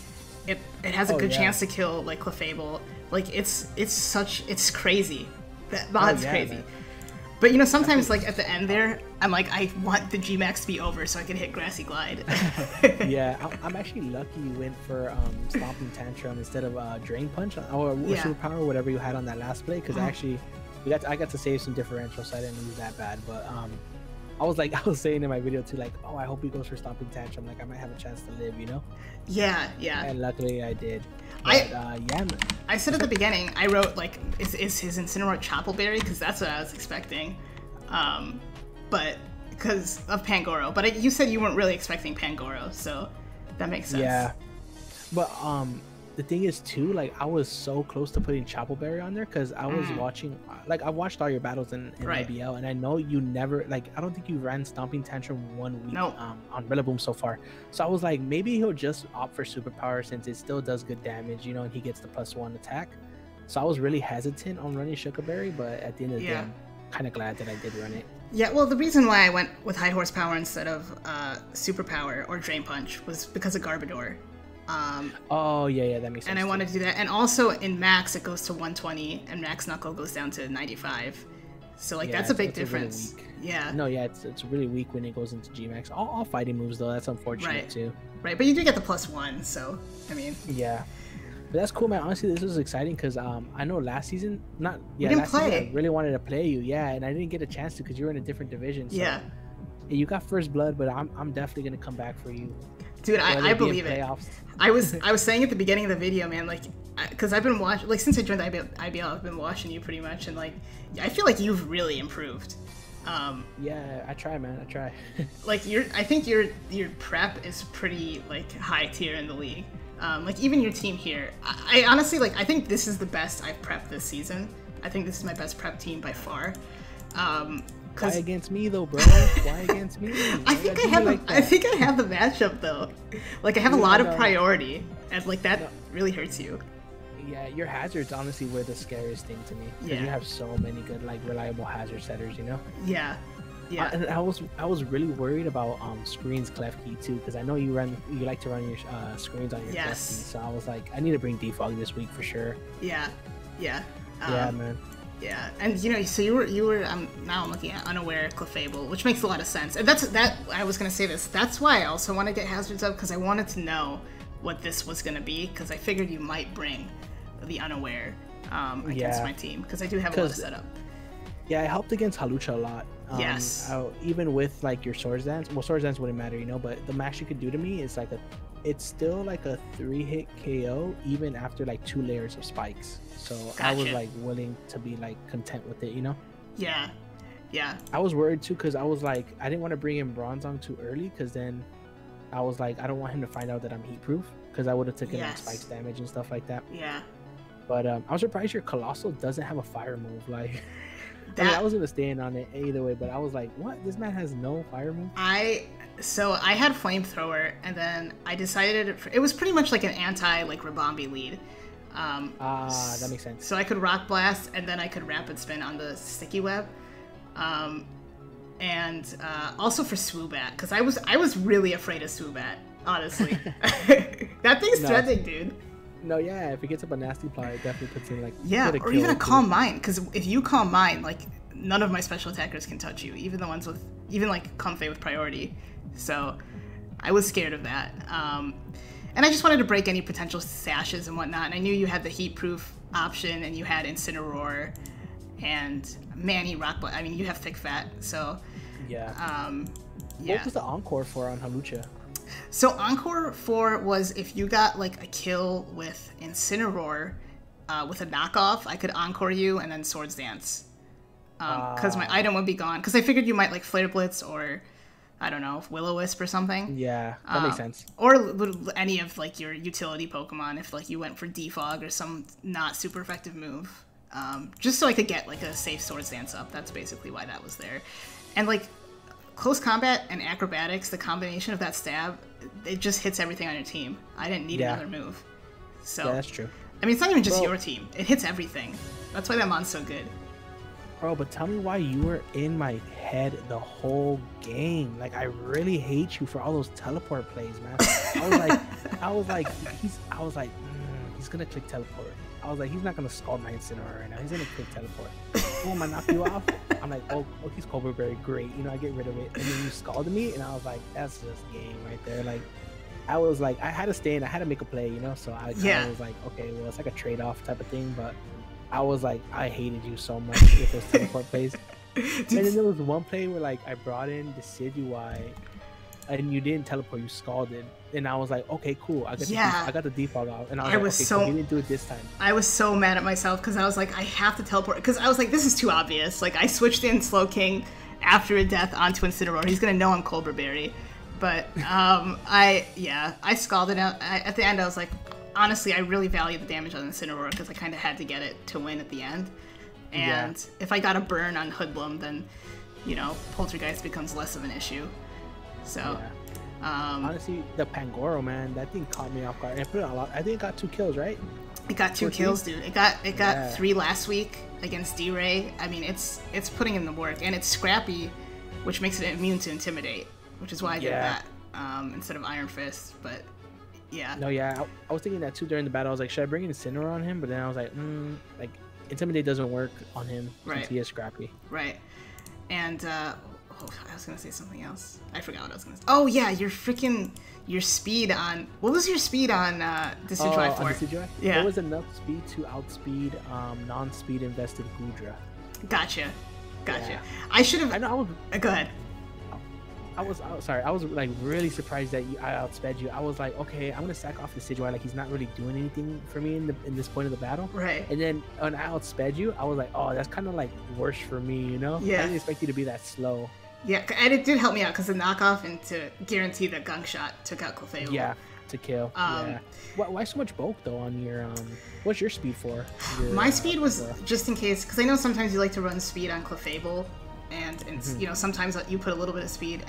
It has a good chance to kill like Clefable. Like it's crazy. That mod's crazy. Man. But you know, sometimes like at the end there, I'm like, I want the G-Max to be over so I can hit Grassy Glide. Yeah, I'm actually lucky you went for Stomping Tantrum instead of Drain Punch or Superpower, whatever you had on that last play, because actually I got to save some differential, so I didn't lose that bad. But I was saying in my video too, like, oh, I hope he goes for Stomping Tantrum, like I might have a chance to live, you know? Yeah. And luckily I did. But, I said at the beginning, I wrote like, is his Incineroar Choppleberry? Because that's what I was expecting. But because of Pangoro. But you said you weren't really expecting Pangoro, so that makes sense. Yeah. But the thing is too, like I was so close to putting Choppleberry on there because I was watching, like I watched all your battles in IBL, and I know you never, like I don't think you ran Stomping Tantrum 1 week on Rillaboom so far. So I was like, maybe he'll just opt for Superpower since it still does good damage, you know, and he gets the +1 attack. So I was really hesitant on running Shuka Berry, but at the end of the day, I'm kind of glad that I did run it. Yeah, well, the reason why I went with high horsepower instead of Superpower or Drain Punch was because of Garbodor. Oh yeah, that makes sense. And I wanted to do that, and also in Max it goes to 120, and Max Knuckle goes down to 95. So like that's a big difference. Really no, it's really weak when it goes into G-Max. All fighting moves though, that's unfortunate too. Right, but you do get the +1, so I mean. Yeah. But that's cool, man. Honestly, this was exciting because I know last season, season I really wanted to play you, and I didn't get a chance to because you were in a different division. So you got first blood, but I'm definitely gonna come back for you. Dude, I believe it. I was saying at the beginning of the video, man, like, because I've been watching, like, since I joined the IBL, I've been watching you pretty much, and like, I feel like you've really improved. Yeah, I try, man. I try. Like, I think your prep is pretty like high tier in the league. Like even your team here, I honestly like. I think this is the best I've prepped this season. I think this is my best prep team by far. Why against me though, bro? Why against me? I think I have the matchup though. Like I have a lot of priority, and like that really hurts you. Yeah, your hazards honestly were the scariest thing to me. Because you have so many good like reliable hazard setters, you know? Yeah. Yeah. And I was really worried about Screen's Klefki too, because I know you like to run your screens on your Klefki. So I was like, I need to bring Defog this week for sure. Yeah. Yeah, man. Yeah, and you know, so you were now I'm looking at Unaware Clefable, which makes a lot of sense. And that I was gonna say this. That's why I also want to get hazards up, because I wanted to know what this was gonna be, because I figured you might bring the Unaware against my team, because I do have a lot of setup. Yeah, I helped against Hawlucha a lot. Yes. Even with like your Swords Dance, well, Swords Dance wouldn't matter, you know, but the max you could do to me is like it's still like a 3-hit KO even after like 2 layers of spikes. So I was like willing to be like content with it, you know? Yeah. Yeah. I was worried too, because I was like, I didn't want to bring in Bronzong too early, because then I was like, I don't want him to find out that I'm heat proof, because I would have taken like spikes damage and stuff like that. Yeah. But I'm surprised your Colossal doesn't have a fire move. Like, I mean, I was gonna stand on it either way, but I was like, what? This man has no fire move? So I had Flamethrower, and then I decided it was pretty much like an like Rabombi lead. That makes sense. So I could Rock Blast, and then I could Rapid Spin on the Sticky Web. And also for Swoobat, because I was really afraid of Swoobat, honestly. That thing's threatening, dude. No, yeah, if it gets up a Nasty Ply, it definitely puts in like or even a Calm Mind, because if you Calm Mind, like none of my special attackers can touch you, even the ones with like Comfey with priority. So I was scared of that, and I just wanted to break any potential sashes and whatnot. And I knew you had the heat proof option, and you had Incineroar and Manny Rock. I mean, you have Thick Fat, so yeah. What was the Encore for on Hawlucha? So Encore 4 was if you got like a kill with Incineroar with a knockoff, I could Encore you and then Swords Dance. Because my item would be gone. Because I figured you might like Flare Blitz or, I don't know, Will-O-Wisp or something. Yeah, that makes sense. Or any of like your utility Pokemon if like you went for Defog or some not super effective move. Just so I could get like a safe Swords Dance up. That's basically why that was there. And like Close Combat and Acrobatics, the combination of that stab, it just hits everything on your team. I didn't need another move. So yeah, that's true. I mean, it's not even just your team. It hits everything. That's why that mon's so good. Bro, but tell me why you were in my head the whole game. Like, I really hate you for all those teleport plays, man. I was like, he's gonna click teleport. I was like, he's not gonna scald my Incineroar right now. He's gonna click teleport. Boom, I knock you off. I'm like, oh, he's Cobra Berry, great. You know, I get rid of it. And then you scalded me, and I was like, that's just game right there. Like, I was like, I had to stay in. I had to make a play, you know. So I was like, okay, well, it's like a trade-off type of thing, but. I was like, I hated you so much with those teleport plays. And then there was one play where like I brought in Decidueye and you didn't teleport, you scalded. And I was like, okay, cool. I got the defog out. And I was like, okay, cool. You didn't do it this time. I was so mad at myself because I was like, I have to teleport. Because I was like, this is too obvious. Like, I switched in Slowking after a death onto Incineroar. He's going to know I'm Cobra Berry. But I scalded out. At the end, I was like, honestly, I really value the damage on Incineroar because I kind of had to get it to win at the end. And if I got a burn on Hoodlum, then, you know, Poltergeist becomes less of an issue. So, honestly, the Pangoro, man, that thing caught me off guard. I put it a lot. I think it got 2 kills, right? It got 2 kills, dude. It got 3 last week against D-Ray. I mean, it's putting in the work, and it's scrappy, which makes it immune to Intimidate, which is why I did that instead of Iron Fist. But yeah. No, yeah, I was thinking that too during the battle. I was like, should I bring Incineroar on him? But then I was like, like Intimidate doesn't work on him since he is scrappy. Right. And I was gonna say something else. I forgot what I was gonna say. Oh yeah, your speed on what was your speed on Decidueye 4? Decidueye? Yeah. There was enough speed to outspeed non-speed invested Goodra. Gotcha. Yeah. I should have. I know. Go ahead. I was sorry. I was like really surprised that I outsped you. I was like, okay, I'm gonna sack off the Decidueye. Like he's not really doing anything for me in this point of the battle. Right. And then when I outsped you, I was like, oh, that's kind of like worse for me, you know? Yeah. I didn't expect you to be that slow. Yeah, and it did help me out because the knockoff and to guarantee that Gunk Shot took out Clefable. Yeah, to kill. Yeah. Why so much bulk though on your what's your speed for? My speed was just in case because I know sometimes you like to run speed on Clefable. And you know, sometimes you put a little bit of speed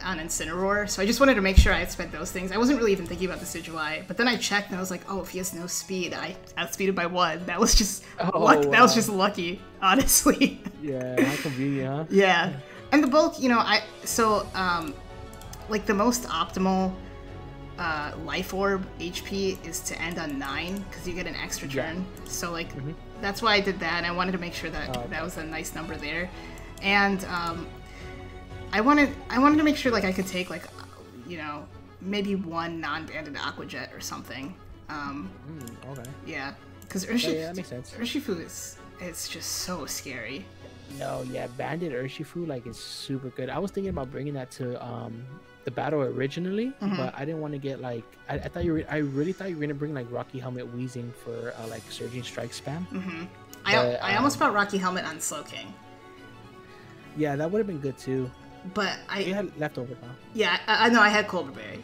on Incineroar, so I just wanted to make sure I had spent those things. I wasn't really even thinking about the Decidueye, but then I checked and I was like, oh, if he has no speed, I outspeeded by 1. That was just luck. Wow. That was just lucky, honestly. Yeah, how convenient, huh? Yeah, and the bulk, you know, like the most optimal Life Orb HP is to end on 9 because you get an extra turn. So like that's why I did that. And I wanted to make sure that that was a nice number there. And I wanted to make sure like I could take like, you know, maybe 1 non-banded Aqua Jet or something. Okay. Yeah, because that makes sense. Urshifu it's just so scary. No, yeah, banded Urshifu like is super good. I was thinking about bringing that to the battle originally, but I didn't want to get like I really thought you were gonna bring like Rocky Helmet Wheezing for like Surging Strike spam. I almost brought Rocky Helmet on Slowking. Yeah, that would have been good too. But you had leftover, huh? Yeah, I know I had Cobra Berry.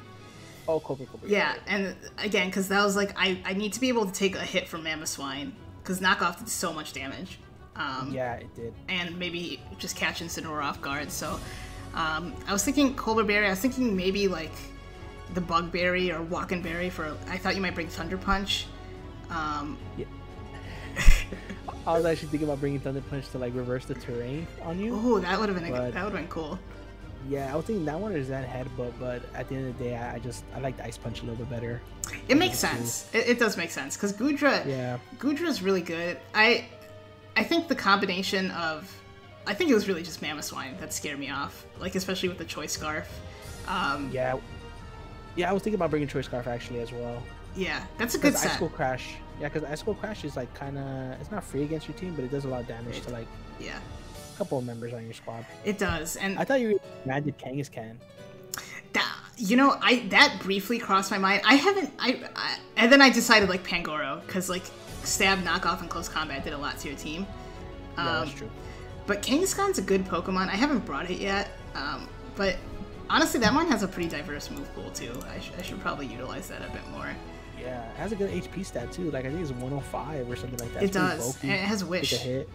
Oh, Cobra Berry. Yeah, and again, because that was like I need to be able to take a hit from Mamoswine because knockoff did so much damage. Yeah, it did. And maybe just catch Incineroar off guard. So I was thinking Cobra Berry. I was thinking maybe like the Bug Berry or Walkin' Berry for. I thought you might bring Thunder Punch. Yeah. I was actually thinking about bringing Thunder Punch to like reverse the terrain on you. Oh, that would have been cool. Yeah, I was thinking that one or is that Headbutt, but at the end of the day, I like the Ice Punch a little bit better. It makes sense. It does make sense because Goodra. Yeah. Goodra's really good. I think the combination of, I think it was really just Mamoswine that scared me off. Like especially with the Choice Scarf. Yeah, I was thinking about bringing Choice Scarf actually as well. Yeah, that's a good set. Ice Cold Crash. Yeah, because Ice Cold Crash is like kind of, it's not free against your team, but it does a lot of damage to like a couple of members on your squad. It does, and I thought you landed Kangaskhan. You know, that briefly crossed my mind. And then I decided like Pangoro, because like stab, knockoff, and close combat did a lot to your team. Yeah, that's true. But Kangaskhan's a good Pokemon. I haven't brought it yet, but honestly, that one has a pretty diverse move pool too. I should probably utilize that a bit more. Yeah, it has a good HP stat too. Like I think it's 105 or something like that. It does, and it has Wish. Take a hit.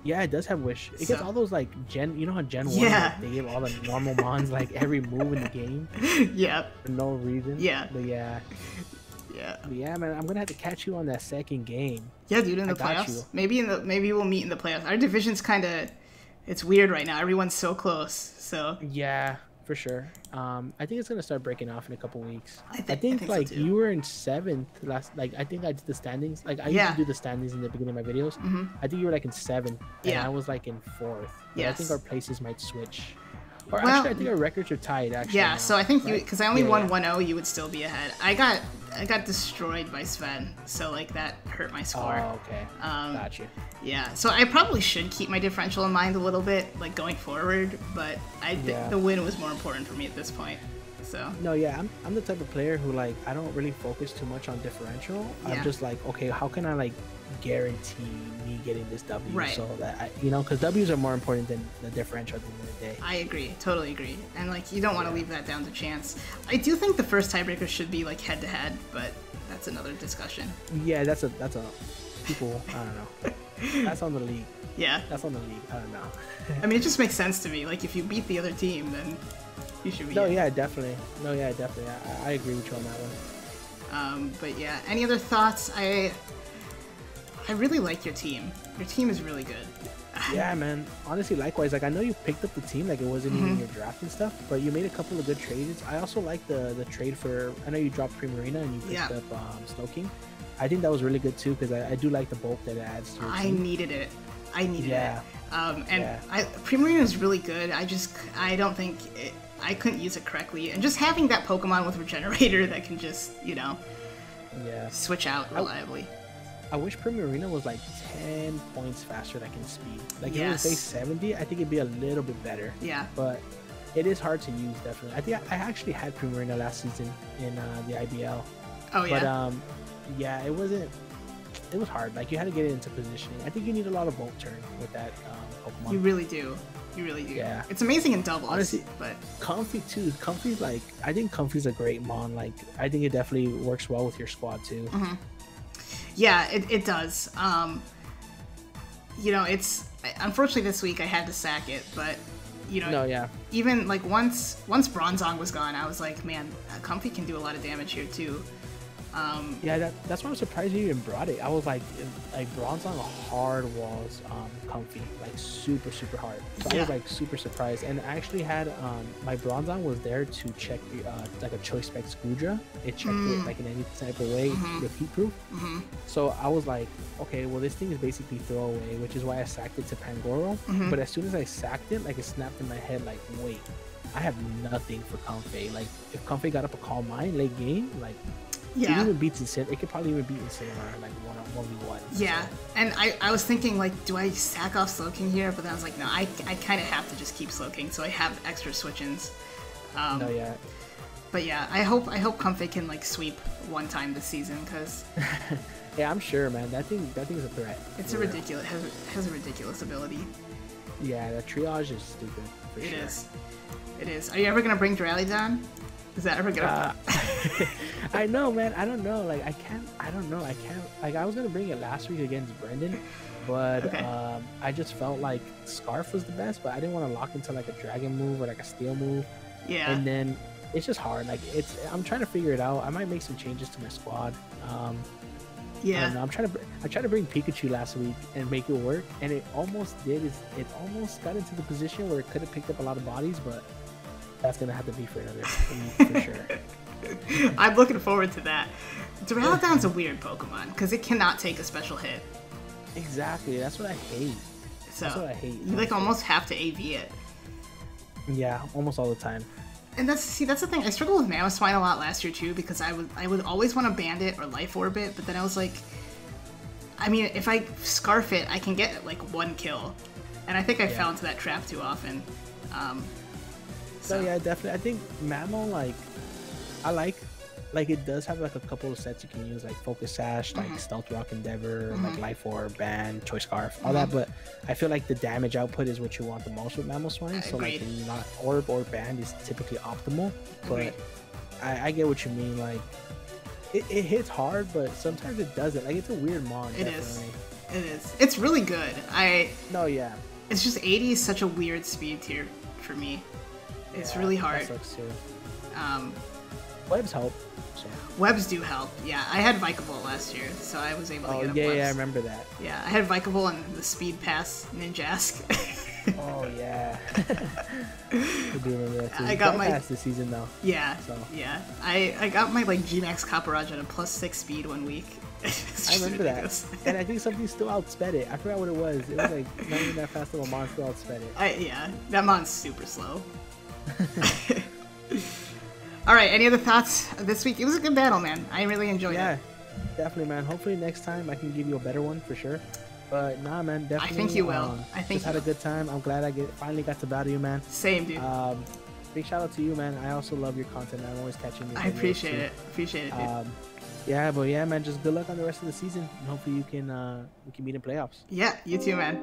Yeah, it does have Wish. It gets all those like Gen. You know how Gen 1 Yeah. like, they give all the normal mons like every move in the game. Yeah. For no reason. Yeah. But yeah. Yeah. But yeah, man, I'm gonna have to catch you on that second game. Yeah, dude, in the playoffs. Maybe we'll meet in the playoffs. Our division's kind of, it's weird right now. Everyone's so close. So yeah, for sure. I think it's gonna start breaking off in a couple weeks. I think so like too. you were in 7th last. Like I think I did the standings. Like I used to do the standings in the beginning of my videos. I think you were like in 7th, and I was like in 4th. Yeah, I think our places might switch. Or actually, I think our records are tied. Actually, yeah. now, So I think right? because I only won 1-0, you would still be ahead. I got destroyed by Sven, so like that hurt my score. Oh, okay. Gotcha. Yeah, so I probably should keep my differential in mind a little bit, like going forward. But I think the win was more important for me at this point. So no, yeah, I'm the type of player who like I don't really focus too much on differential. Yeah. I'm just like, okay, how can I like guarantee me getting this W so that I, because W's are more important than the differential at the end of the day. I agree, totally agree, and like you don't want to leave that down to chance. I do think the first tiebreaker should be like head to head, but that's another discussion. Yeah, that's a people. I don't know. That's on the league. Yeah, that's on the league. I don't know. I mean, it just makes sense to me. Like if you beat the other team, then you should be. No, yeah, definitely. No, yeah, definitely. I agree with you on that one. But yeah, any other thoughts? I really like your team. Your team is really good. Yeah, man. Honestly, likewise. Like I know you picked up the team, like it wasn't even your draft and stuff, but you made a couple of good trades. I also like the trade for. I know you dropped Primarina and you picked up Slowking. I think that was really good too because I do like the bulk that it adds to your team. I needed it. I needed it. Primarina is really good. I don't think I couldn't use it correctly, and just having that Pokemon with Regenerator that can just switch out reliably. I wish Primarina was like 10 points faster, like in speed. Like if it was base 70, I think it'd be a little bit better. Yeah. But it is hard to use, definitely. I think I actually had Primarina last season in the IBL. Oh yeah. But yeah, it wasn't. It was hard. Like you had to get it into positioning. I think you need a lot of Volt Turn with that Pokemon. You really do. You really do. Yeah. It's amazing in doubles. Honestly, but Comfy too. Comfy's like I think Comfy's a great mon. Like I think it definitely works well with your squad too. Yeah, it does. It's unfortunately this week I had to sack it, but even like once Bronzong was gone, I was like, man, Comfy can do a lot of damage here too. Yeah, that's why I'm surprised you even brought it. I was like Bronzong hard walls Comfy, like super hard. So I was like super surprised, and I actually had my Bronzong was there to check like a Choice Spec Scoodra. It checked it like in any type of way with heat proof. So I was like, okay, well this thing is basically throwaway, which is why I sacked it to Pangoro. But as soon as I sacked it, like it snapped in my head, like wait, I have nothing for Comfy. Like if Comfy got up a Calm Mind late game, like. Yeah. It even beats Incineroar. It could probably even beat Incineroar like 1v1. Yeah, so. And I was thinking like, do I sack off Slowking here? But then I was like, no, I kind of have to just keep Slowking, so I have extra switch-ins. No, yeah. But yeah, I hope Comfy can like sweep one time this season because. Yeah, I'm sure, man. That thing is a threat. It's a ridiculous has a ridiculous ability. Yeah, that triage is stupid. It is. Are you ever gonna bring Duraludon? Is that ever gonna? I know, man. I don't know. Like, I don't know. I can't. Like, I was gonna bring it last week against Brendan, but I just felt like Scarf was the best, but I didn't want to lock into like a Dragon move or like a Steel move. Yeah. And then it's just hard. Like, I'm trying to figure it out. I might make some changes to my squad. Yeah. I don't know. I tried to bring Pikachu last week and make it work, and it almost did. It almost got into the position where it could have picked up a lot of bodies, but. That's gonna have to be for another for sure. I'm looking forward to that. Duraludon's a weird Pokemon because it cannot take a special hit. Exactly, that's what I hate. That's what I hate. You like almost have to AV it. Yeah, almost all the time. And that's the thing. I struggled with Mamoswine a lot last year too because I would always want to Bandit or Life Orb it, but then I was like, I mean, if I Scarf it, I can get like one kill, and I think I fell into that trap too often. So yeah, definitely. I think Mammal, like, I like it does have like a couple of sets you can use, like Focus Sash, like Stealth Rock Endeavor, like Life Orb, Band, Choice Scarf, all that. But I feel like the damage output is what you want the most with Mammal Swine. So like, not Orb or Band is typically optimal. But I get what you mean. Like, it hits hard, but sometimes it doesn't. Like, it's a weird mon. It is. It is. It's really good. No, yeah. It's just 80 is such a weird speed tier for me. It's really hard. That sucks too. Webs help. So. Webs do help. Yeah, I had Vikavolt last year, so I was able to get up Webs. Yeah, I remember that. Yeah, I had Vikavolt and the Speed Pass Ninjask. Oh yeah. I do remember that too. I got my pass this season though. Yeah. So. Yeah. I got my like Gmax Copperage at a +6 speed one week. I remember that. And I think something still outsped it. I forgot what it was. It was like not even that fast of a mon still outsped it. Yeah, that mon's super slow. Alright, any other thoughts this week? It was a good battle, man. I really enjoyed it. Yeah, definitely, man. Hopefully next time I can give you a better one for sure. But nah, man, definitely. I think you will. I think just had a good time. I'm glad I finally got to battle you, man. Same, dude. Big shout out to you, man. I also love your content. I'm always catching you. I appreciate it. Appreciate it, dude. Yeah, but yeah, man. Just good luck on the rest of the season, and hopefully we can meet in playoffs. Yeah, you too, man.